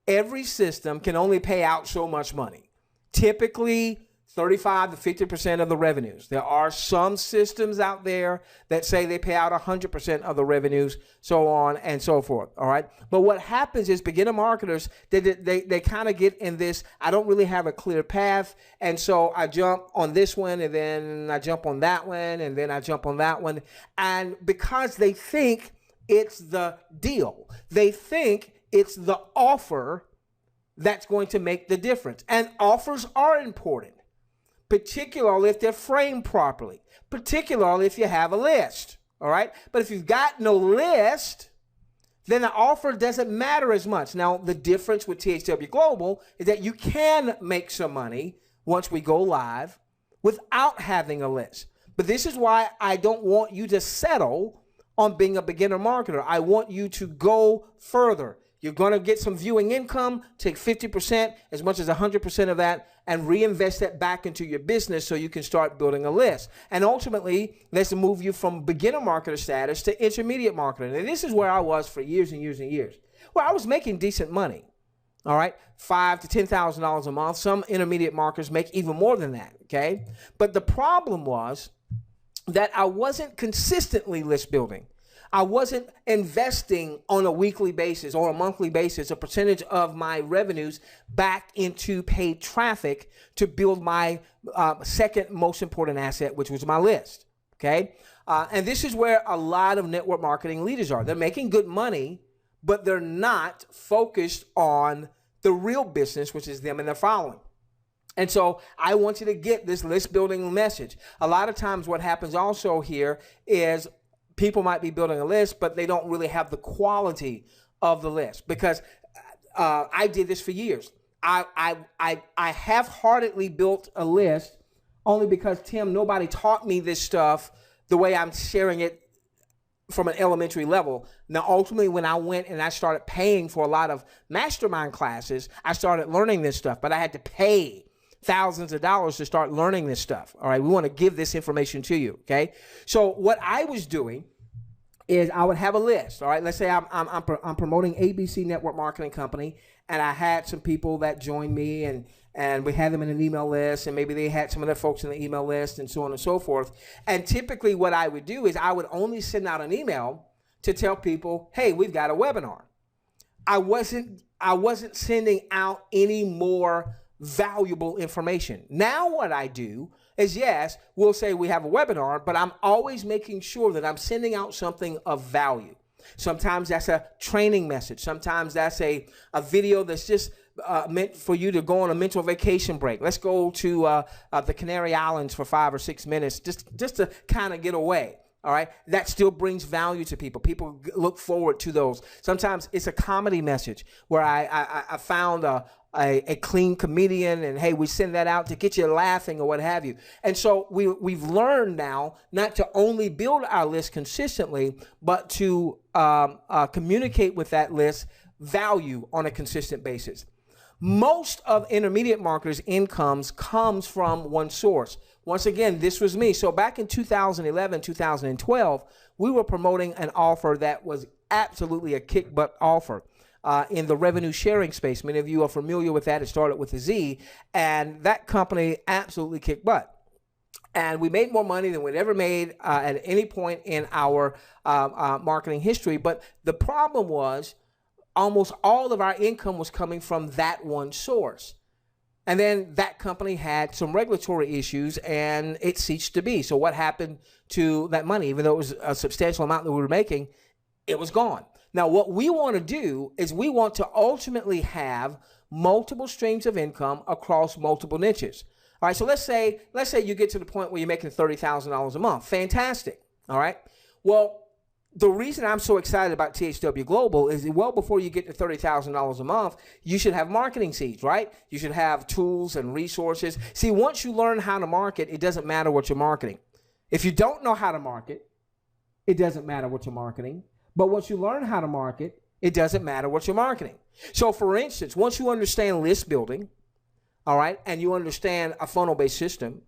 every system can only pay out so much money. Typically, 35 to 50% of the revenues. There are some systems out there that say they pay out 100% of the revenues, so on and so forth. All right. But what happens is beginner marketers, they kind of get in this, I don't really have a clear path. And so I jump on this one and then I jump on that one and then I jump on that one. And because they think it's the deal, they think it's the offer that's going to make the difference. And offers are important. particularly if they're framed properly, particularly if you have a list, all right? But if you've got no list, then the offer doesn't matter as much. Now, the difference with THW Global is that you can make some money once we go live without having a list. But this is why I don't want you to settle on being a beginner marketer. I want you to go further. You're going to get some viewing income, take 50%, as much as 100% of that, and reinvest that back into your business so you can start building a list. And ultimately, let's move you from beginner marketer status to intermediate marketer. And this is where I was for years and years and years, where I was making decent money. All right, $5,000 to $10,000 a month. Some intermediate marketers make even more than that, okay? But the problem was that I wasn't consistently list building. I wasn't investing on a weekly basis or a monthly basis a percentage of my revenues back into paid traffic to build my second most important asset, which was my list, okay? And this is where a lot of network marketing leaders are. They're making good money, but they're not focused on the real business, which is them and their following. And so I want you to get this list building message. A lot of times what happens also here is people might be building a list, but they don't really have the quality of the list, because I did this for years. I half-heartedly built a list only because, Tim, nobody taught me this stuff the way I'm sharing it from an elementary level. Now, ultimately, when I went and I started paying for a lot of mastermind classes, I started learning this stuff, but I had to pay thousands of dollars to start learning this stuff. All right, we want to give this information to you, okay? So what I was doing is I would have a list. All right, let's say I'm promoting ABC Network Marketing Company, and I had some people that joined me, and we had them in an email list, and maybe they had some other folks in the email list, and so on and so forth. And typically what I would do is I would only send out an email to tell people, hey, we've got a webinar. I wasn't sending out any more valuable information. Now what I do is, yes, we'll say we have a webinar, but I'm always making sure that I'm sending out something of value. Sometimes that's a training message. Sometimes that's a video that's just meant for you to go on a mental vacation break. Let's go to the Canary Islands for 5 or 6 minutes just to kind of get away. All right, that still brings value to people. People look forward to those. Sometimes it's a comedy message where I found a clean comedian, and hey, we send that out to get you laughing or what have you. And so we've learned now not to only build our list consistently, but to communicate with that list value on a consistent basis. Most of intermediate marketers' incomes comes from one source. Once again, this was me. So back in 2011, 2012, we were promoting an offer that was absolutely a kick butt offer in the revenue sharing space. Many of you are familiar with that. It started with a Z, and that company absolutely kicked butt. And we made more money than we'd ever made at any point in our marketing history. But the problem was almost all of our income was coming from that one source. And then that company had some regulatory issues, and it ceased to be. So what happened to that money? Even though it was a substantial amount that we were making, it was gone. Now, what we want to do is we want to ultimately have multiple streams of income across multiple niches. All right, so let's say you get to the point where you're making $30,000 a month. Fantastic. All right. Well, the reason I'm so excited about THW Global is well before you get to $30,000 a month, you should have marketing seeds, right? You should have tools and resources. See, once you learn how to market, it doesn't matter what you're marketing. If you don't know how to market, it doesn't matter what you're marketing. But once you learn how to market, it doesn't matter what you're marketing. So for instance, once you understand list building, all right, and you understand a funnel-based system,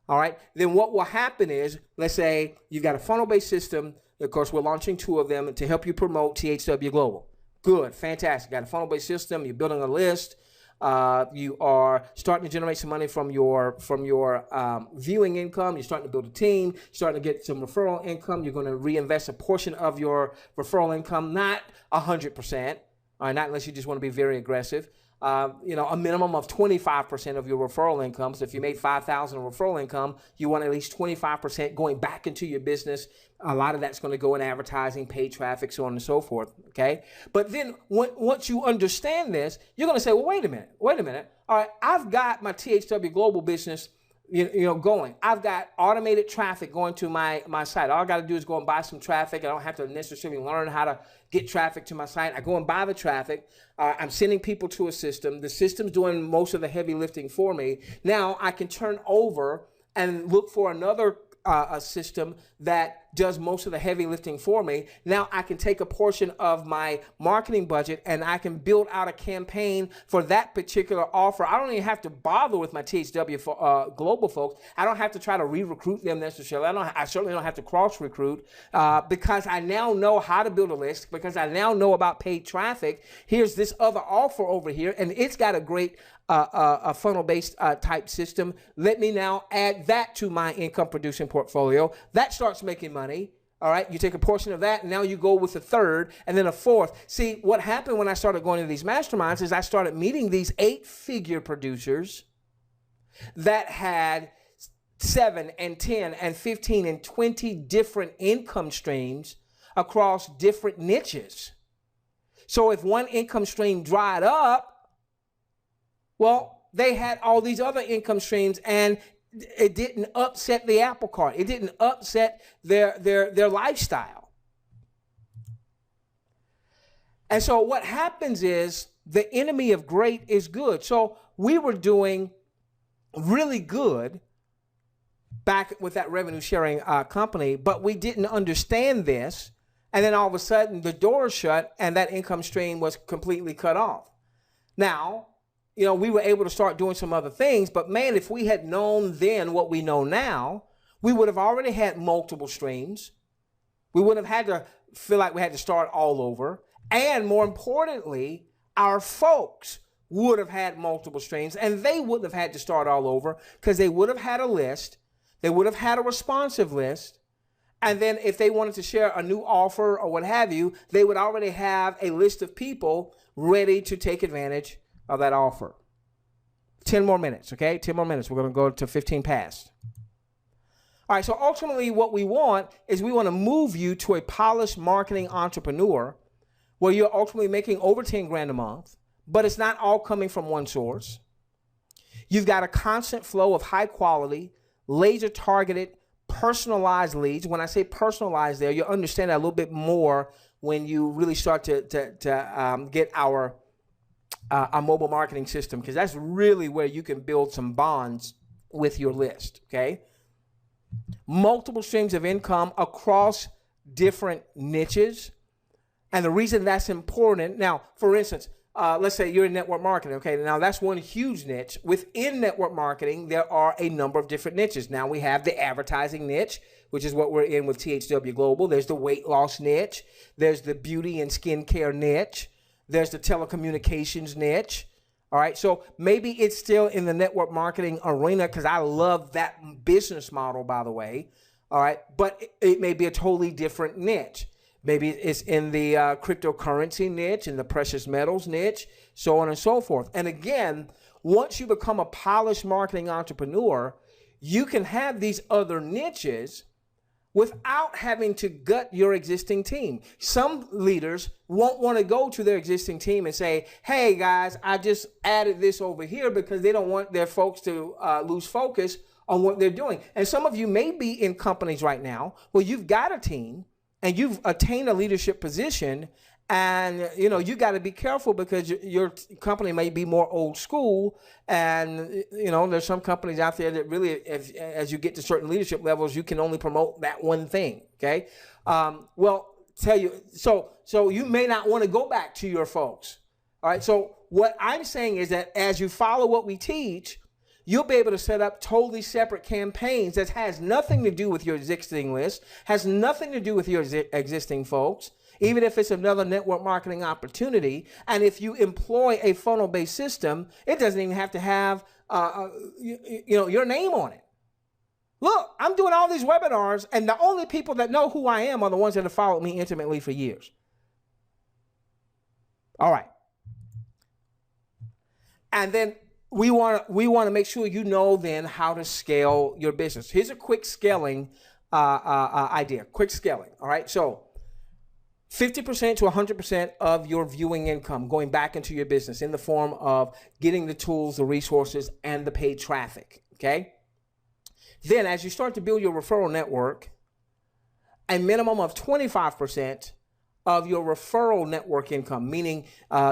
all right, then what will happen is, let's say you've got a funnel-based system. Of course, we're launching 2 of them to help you promote THW Global. Good, fantastic. Got a funnel-based system. You're building a list. You are starting to generate some money from your viewing income. You're starting to build a team. You're starting to get some referral income. You're going to reinvest a portion of your referral income, not 100%. All right, not unless you just want to be very aggressive. You know, a minimum of 25% of your referral income. So if you made $5,000 referral income, you want at least 25% going back into your business. A lot of that's going to go in advertising, paid traffic, so on and so forth. Okay. But then once you understand this, you're going to say, well, wait a minute. All right. I've got my THW Global business going. I've got automated traffic going to my site. All I got to do is go and buy some traffic. I don't have to necessarily learn how to get traffic to my site. I go and buy the traffic. I'm sending people to a system. The system's doing most of the heavy lifting for me. Now I can turn over and look for another a system that does most of the heavy lifting for me. Now I can take a portion of my marketing budget and I can build out a campaign for that particular offer. I don't even have to bother with my THW global folks. I don't have to try to re-recruit them necessarily. I certainly don't have to cross-recruit because I now know how to build a list, because I now know about paid traffic. Here's this other offer over here, and it's got a great a funnel-based type system. Let me now add that to my income-producing portfolio. That starts making money. All right, you take a portion of that, and now you go with a third, and then a fourth. See, what happened when I started going to these masterminds is I started meeting these 8-figure producers that had 7 and 10 and 15 and 20 different income streams across different niches. So if one income stream dried up, well, they had all these other income streams, and it didn't upset the apple cart. It didn't upset their lifestyle. And so what happens is the enemy of great is good. So we were doing really good back with that revenue sharing company, but we didn't understand this. And then all of a sudden the door shut and that income stream was completely cut off. Now, we were able to start doing some other things, but man, if we had known then what we know now, we would have already had multiple streams. We wouldn't have had to feel like we had to start all over. And more importantly, our folks would have had multiple streams, and they wouldn't have had to start all over because they would have had a list. They would have had a responsive list. And then if they wanted to share a new offer or what have you, they would already have a list of people ready to take advantage of that offer. 10 more minutes, okay? 10 more minutes. We're going to go to 15 past. All right, so ultimately what we want is we want to move you to a polished marketing entrepreneur where you're ultimately making over 10 grand a month, but it's not all coming from one source. You've got a constant flow of high quality, laser targeted, personalized leads. When I say personalized there, you'll understand that a little bit more when you really start to get our mobile marketing system, because that's really where you can build some bonds with your list, okay? Multiple streams of income across different niches. And the reason that's important, now, for instance, let's say you're in network marketing, okay? Now, that's one huge niche. Within network marketing, there are a number of different niches. Now, we have the advertising niche, which is what we're in with THWGlobal. There's the weight loss niche. There's the beauty and skincare niche. There's the telecommunications niche. All right, so maybe it's still in the network marketing arena because I love that business model, by the way. All right, but it may be a totally different niche. Maybe it's in the cryptocurrency niche, in the precious metals niche, so on and so forth. And again, once you become a polished marketing entrepreneur, you can have these other niches without having to gut your existing team. Some leaders won't want to go to their existing team and say, hey guys, I just added this over here, because they don't want their folks to lose focus on what they're doing. And some of you may be in companies right now where you've got a team and you've attained a leadership position, and you got to be careful because your company may be more old school, and there's some companies out there that really, as you get to certain leadership levels, you can only promote that one thing. Okay, so you may not want to go back to your folks. All right, so what I'm saying is that as you follow what we teach, you'll be able to set up totally separate campaigns that has nothing to do with your existing list, has nothing to do with your existing folks, even if it's another network marketing opportunity. And if you employ a funnel-based system, it doesn't even have to have your name on it. Look, I'm doing all these webinars, and the only people that know who I am are the ones that have followed me intimately for years. All right. And then we want to make sure you know then how to scale your business. Here's a quick scaling idea. Quick scaling. All right. So 50% to 100% of your viewing income going back into your business in the form of getting the tools, the resources, and the paid traffic. Okay. Then as you start to build your referral network, a minimum of 25% of your referral network income, meaning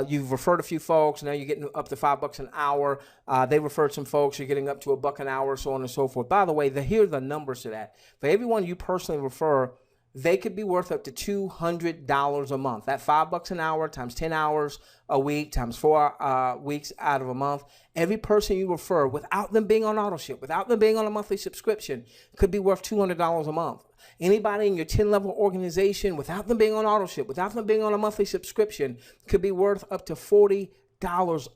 you've referred a few folks, now you're getting up to $5 an hour. They referred some folks, you're getting up to $1 an hour, so on and so forth. By the way, here are the numbers to that. For everyone you personally refer, they could be worth up to $200 a month. That $5 an hour times 10 hours a week times 4 weeks out of a month. Every person you refer, without them being on auto ship, without them being on a monthly subscription, could be worth $200 a month. Anybody in your 10-level organization, without them being on auto ship, without them being on a monthly subscription, could be worth up to $40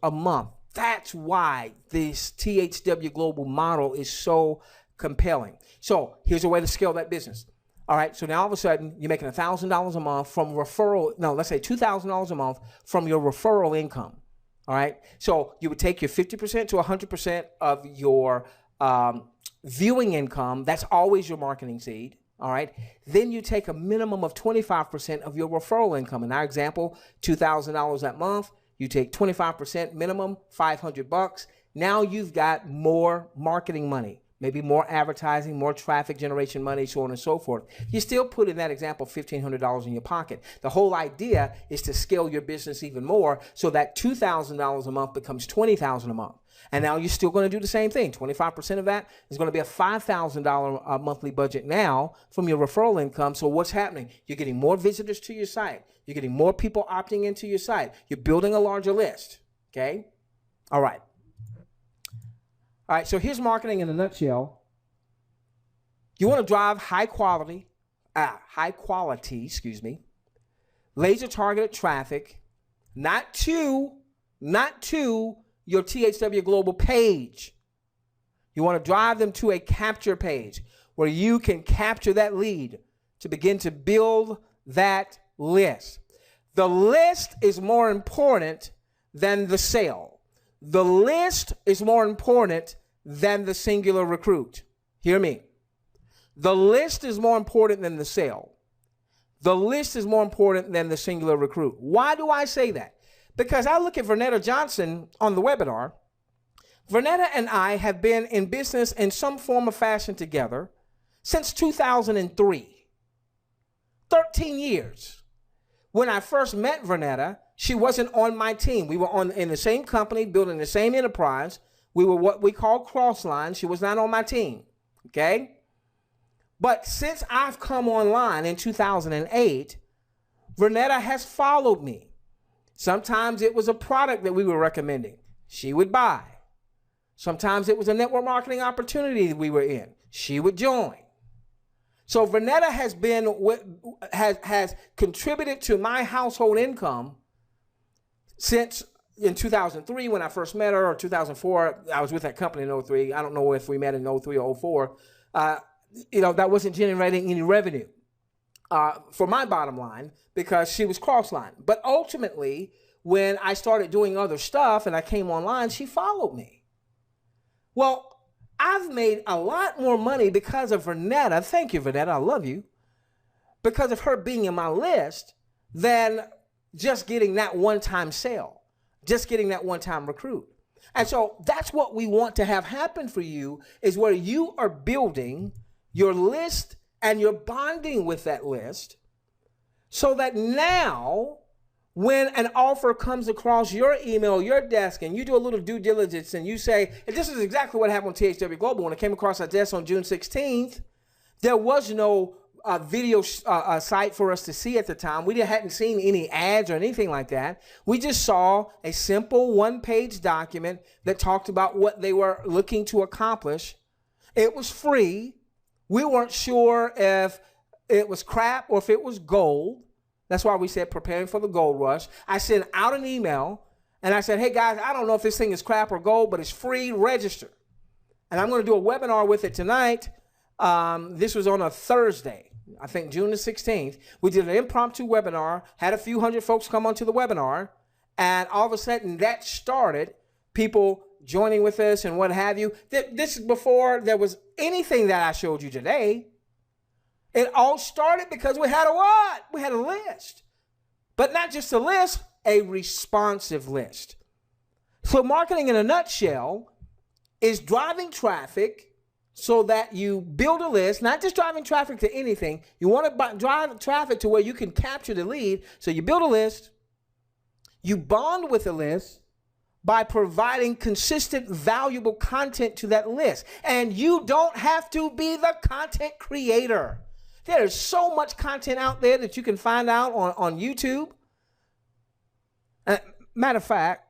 a month. That's why this THW Global model is so compelling. So here's a way to scale that business. All right, so now all of a sudden you're making $1,000 a month from referral. No, let's say $2,000 a month from your referral income. All right, so you would take your 50% to 100% of your viewing income. That's always your marketing seed. All right, then you take a minimum of 25% of your referral income. In our example, $2,000 that month. You take 25% minimum, $500. Now you've got more marketing money. Maybe more advertising, more traffic generation money, so on and so forth. You still put in that example $1,500 in your pocket. The whole idea is to scale your business even more so that $2,000 a month becomes $20,000 a month. And now you're still going to do the same thing. 25% of that is going to be a $5,000 monthly budget now from your referral income. So what's happening? You're getting more visitors to your site. You're getting more people opting into your site. You're building a larger list. Okay? All right. All right, so here's marketing in a nutshell. You want to drive high quality, laser targeted traffic, not to your THW Global page. You want to drive them to a capture page where you can capture that lead to begin to build that list. The list is more important than the sale. The list is more important than the singular recruit. Hear me. The list is more important than the sale. The list is more important than the singular recruit. Why do I say that? Because I look at Vernetta Johnson on the webinar. Vernetta and I have been in business in some form or fashion together since 2003. 13 years. When I first met Vernetta, she wasn't on my team. We were in the same company, building the same enterprise. We were what we call cross-line. She was not on my team, okay? But since I've come online in 2008, Vernetta has followed me. Sometimes it was a product that we were recommending. She would buy. Sometimes it was a network marketing opportunity that we were in. She would join. So Vernetta has contributed to my household income since in 2003 when I first met her, or 2004. I was with that company in 03. I don't know if we met in 03 or 04. That wasn't generating any revenue for my bottom line because she was cross-line. But ultimately, when I started doing other stuff and I came online, she followed me. Well, I've made a lot more money because of Vernetta. Thank you, Vernetta. I love you. Because of her being in my list than just getting that one-time sale, just getting that one-time recruit. And so that's what we want to have happen for you, is where you are building your list and you're bonding with that list so that now when an offer comes across your email, your desk, and you do a little due diligence and you say, and this is exactly what happened with THW Global. When it came across our desk on June 16th, there was no video site for us to see at the time. We hadn't seen any ads or anything like that. We just saw a simple one-page document that talked about what they were looking to accomplish. It was free. We weren't sure if it was crap or if it was gold. That's why we said preparing for the gold rush. I sent out an email and I said, hey guys, I don't know if this thing is crap or gold, but it's free, register. And I'm going to do a webinar with it tonight. This was on a Thursday, I think June the 16th. We did an impromptu webinar, had a few hundred folks come onto the webinar, and all of a sudden that started people joining with us and what have you. This is before there was anything that I showed you today. It all started because we had a what? We had a list. But not just a list, a responsive list. So marketing in a nutshell is driving traffic so that you build a list, not just driving traffic to anything. You want to drive traffic to where you can capture the lead. So you build a list, you bond with a list by providing consistent, valuable content to that list. And you don't have to be the content creator. There is so much content out there that you can find out on YouTube. Matter of fact,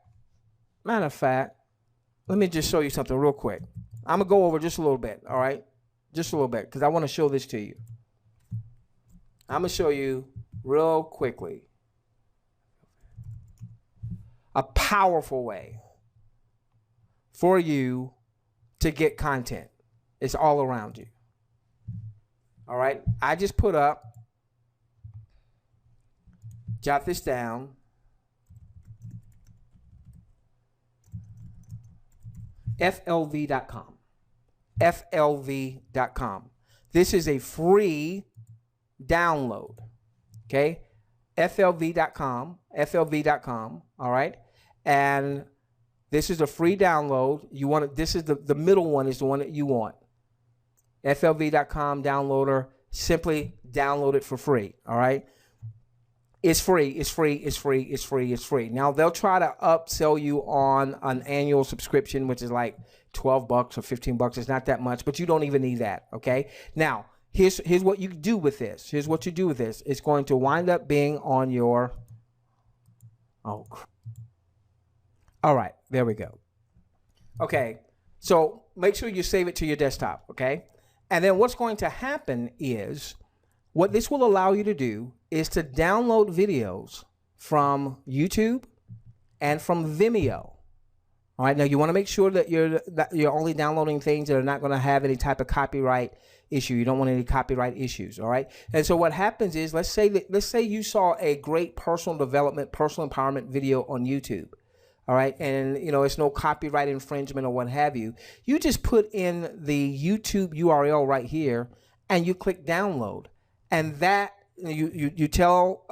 let me just show you something real quick. I'm going to go over just a little bit, all right? Just a little bit, because I want to show this to you. I'm going to show you real quickly a powerful way for you to get content. It's all around you. All right? I just put up, jot this down. FLV.com. FLV.com. This is a free download. Okay? FLV.com. FLV.com. All right? And this is a free download. You want it, this is the middle one is the one that you want. FLV.com downloader. Simply download it for free. All right? It's free, it's free, it's free, it's free, it's free. Now, they'll try to upsell you on an annual subscription, which is like 12 bucks or 15 bucks. It's not that much, but you don't even need that, okay? Now, here's what you do with this. Here's what you do with this. It's going to wind up being on your, all right, there we go. Okay, so make sure you save it to your desktop, okay? And then what's going to happen is, what this will allow you to do is to download videos from YouTube and from Vimeo. All right, now you want to make sure that you're only downloading things that are not going to have any type of copyright issue. You don't want any copyright issues, all right? And so what happens is, let's say you saw a great personal development, personal empowerment video on YouTube. All right, and you know, it's no copyright infringement or what have you. You just put in the YouTube URL right here and you click download. And that you tell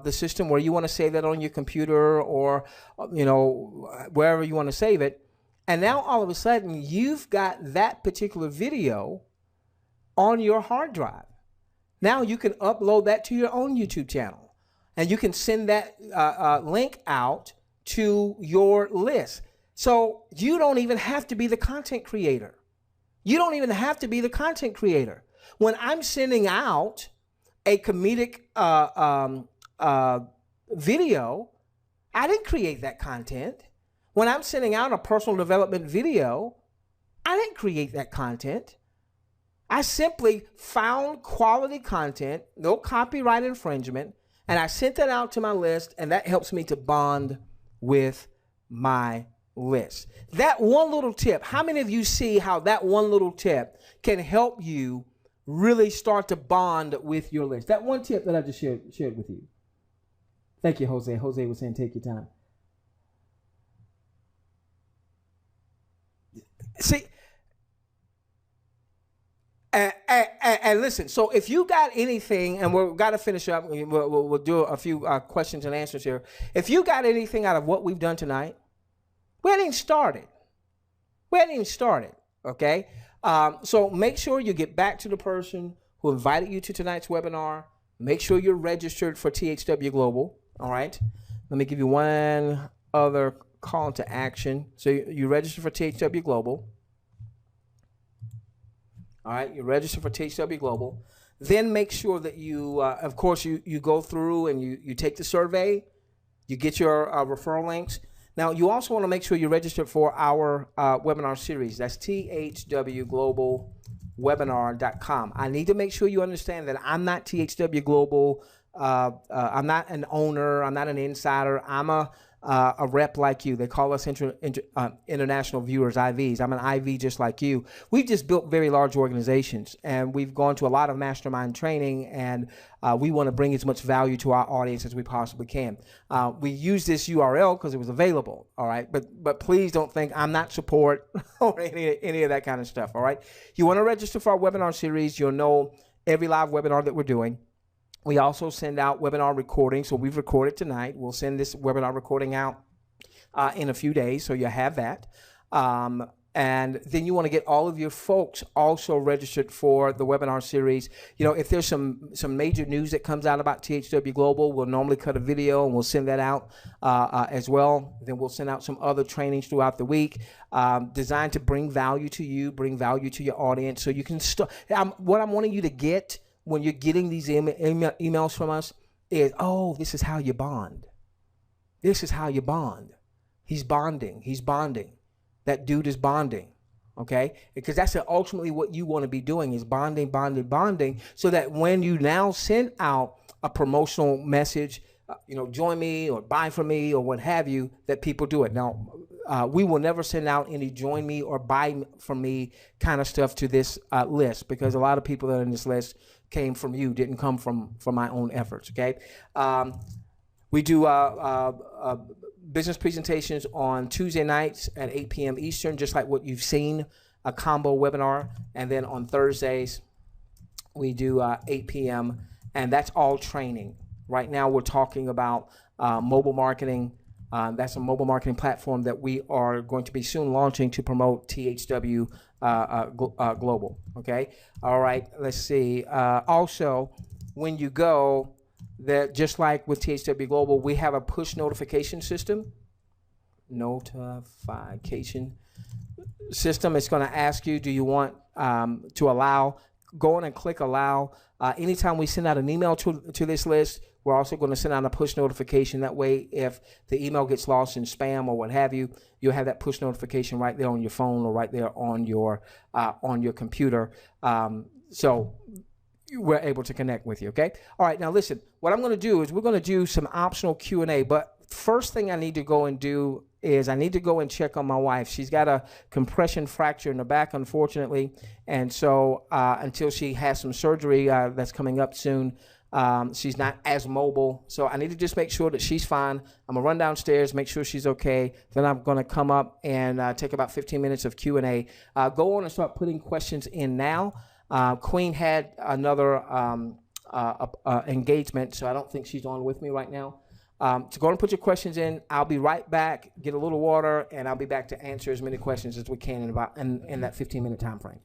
the system where you want to save that on your computer or, you know, wherever you want to save it. And now all of a sudden you've got that particular video on your hard drive. Now you can upload that to your own YouTube channel. And you can send that link out to your list. So you don't even have to be the content creator. You don't even have to be the content creator. When I'm sending out a comedic video, I didn't create that content. When I'm sending out a personal development video, I didn't create that content. I simply found quality content, no copyright infringement, and I sent that out to my list, and that helps me to bond with my list. That one little tip, how many of you see how that one little tip can help you really start to bond with your list? That one tip that I just shared with you. Thank you, Jose. Jose was saying take your time. See, and listen, so if you got anything, and we've got to finish up, we'll do a few questions and answers here. If you got anything out of what we've done tonight, we hadn't even started. We hadn't even started, okay? So make sure you get back to the person who invited you to tonight's webinar. Make sure you're registered for THWGlobal, all right? Let me give you one other call to action. So you register for THWGlobal. All right, you register for THWGlobal. Then make sure that you, of course, you go through and you take the survey. You get your referral links. Now, you also want to make sure you register for our webinar series. That's THWGlobalwebinar.com. I need to make sure you understand that I'm not THWGlobal. I'm not an owner. I'm not an insider. I'm a rep like you. They call us international viewers, IVs. I'm an IV just like you. We've just built very large organizations, and we've gone to a lot of mastermind training, and we want to bring as much value to our audience as we possibly can. We use this URL because it was available, all right? But please don't think I'm not support or any of that kind of stuff, all right? You want to register for our webinar series. You'll know every live webinar that we're doing. We also send out webinar recordings. So we've recorded tonight. We'll send this webinar recording out in a few days, so you have that. And then you want to get all of your folks also registered for the webinar series. You know, if there's some major news that comes out about THW Global, we'll normally cut a video and we'll send that out as well. Then we'll send out some other trainings throughout the week, designed to bring value to you, bring value to your audience. So you can start. What I'm wanting you to get when you're getting these emails from us is, oh, this is how you bond. This is how you bond. He's bonding. He's bonding. That dude is bonding, okay? Because that's ultimately what you want to be doing, is bonding, bonding, bonding, so that when you now send out a promotional message, you know, join me or buy from me or what have you, that people do it. Now, we will never send out any join me or buy from me kind of stuff to this list, because a lot of people that are in this list came from you, didn't come from my own efforts, okay? We do business presentations on Tuesday nights at 8 p.m. Eastern, just like what you've seen, a combo webinar. And then on Thursdays, we do 8 p.m. and that's all training. Right now, we're talking about mobile marketing. That's a mobile marketing platform that we are going to be soon launching to promote THW Global, okay? All right, let's see. Also, when you go, that just like with THW Global, we have a push notification system. Notification system. It's going to ask you, do you want to allow? Go in and click allow. Anytime we send out an email to this list, we're also going to send out a push notification. That way, if the email gets lost in spam or what have you, you'll have that push notification right there on your phone or right there on your computer. So we're able to connect with you, okay? All right, now listen, what I'm gonna do is we're gonna do some optional Q&A, but first thing I need to go and do is I need to go and check on my wife. She's got a compression fracture in the back, unfortunately, and so until she has some surgery that's coming up soon, she's not as mobile, so I need to just make sure that she's fine. I'm gonna run downstairs, make sure she's okay, then I'm gonna come up and take about 15 minutes of Q&A. Go on and start putting questions in now. Queen had another engagement, so I don't think she's on with me right now. So go and put your questions in. I'll be right back, get a little water, and I'll be back to answer as many questions as we can in that 15-minute time frame.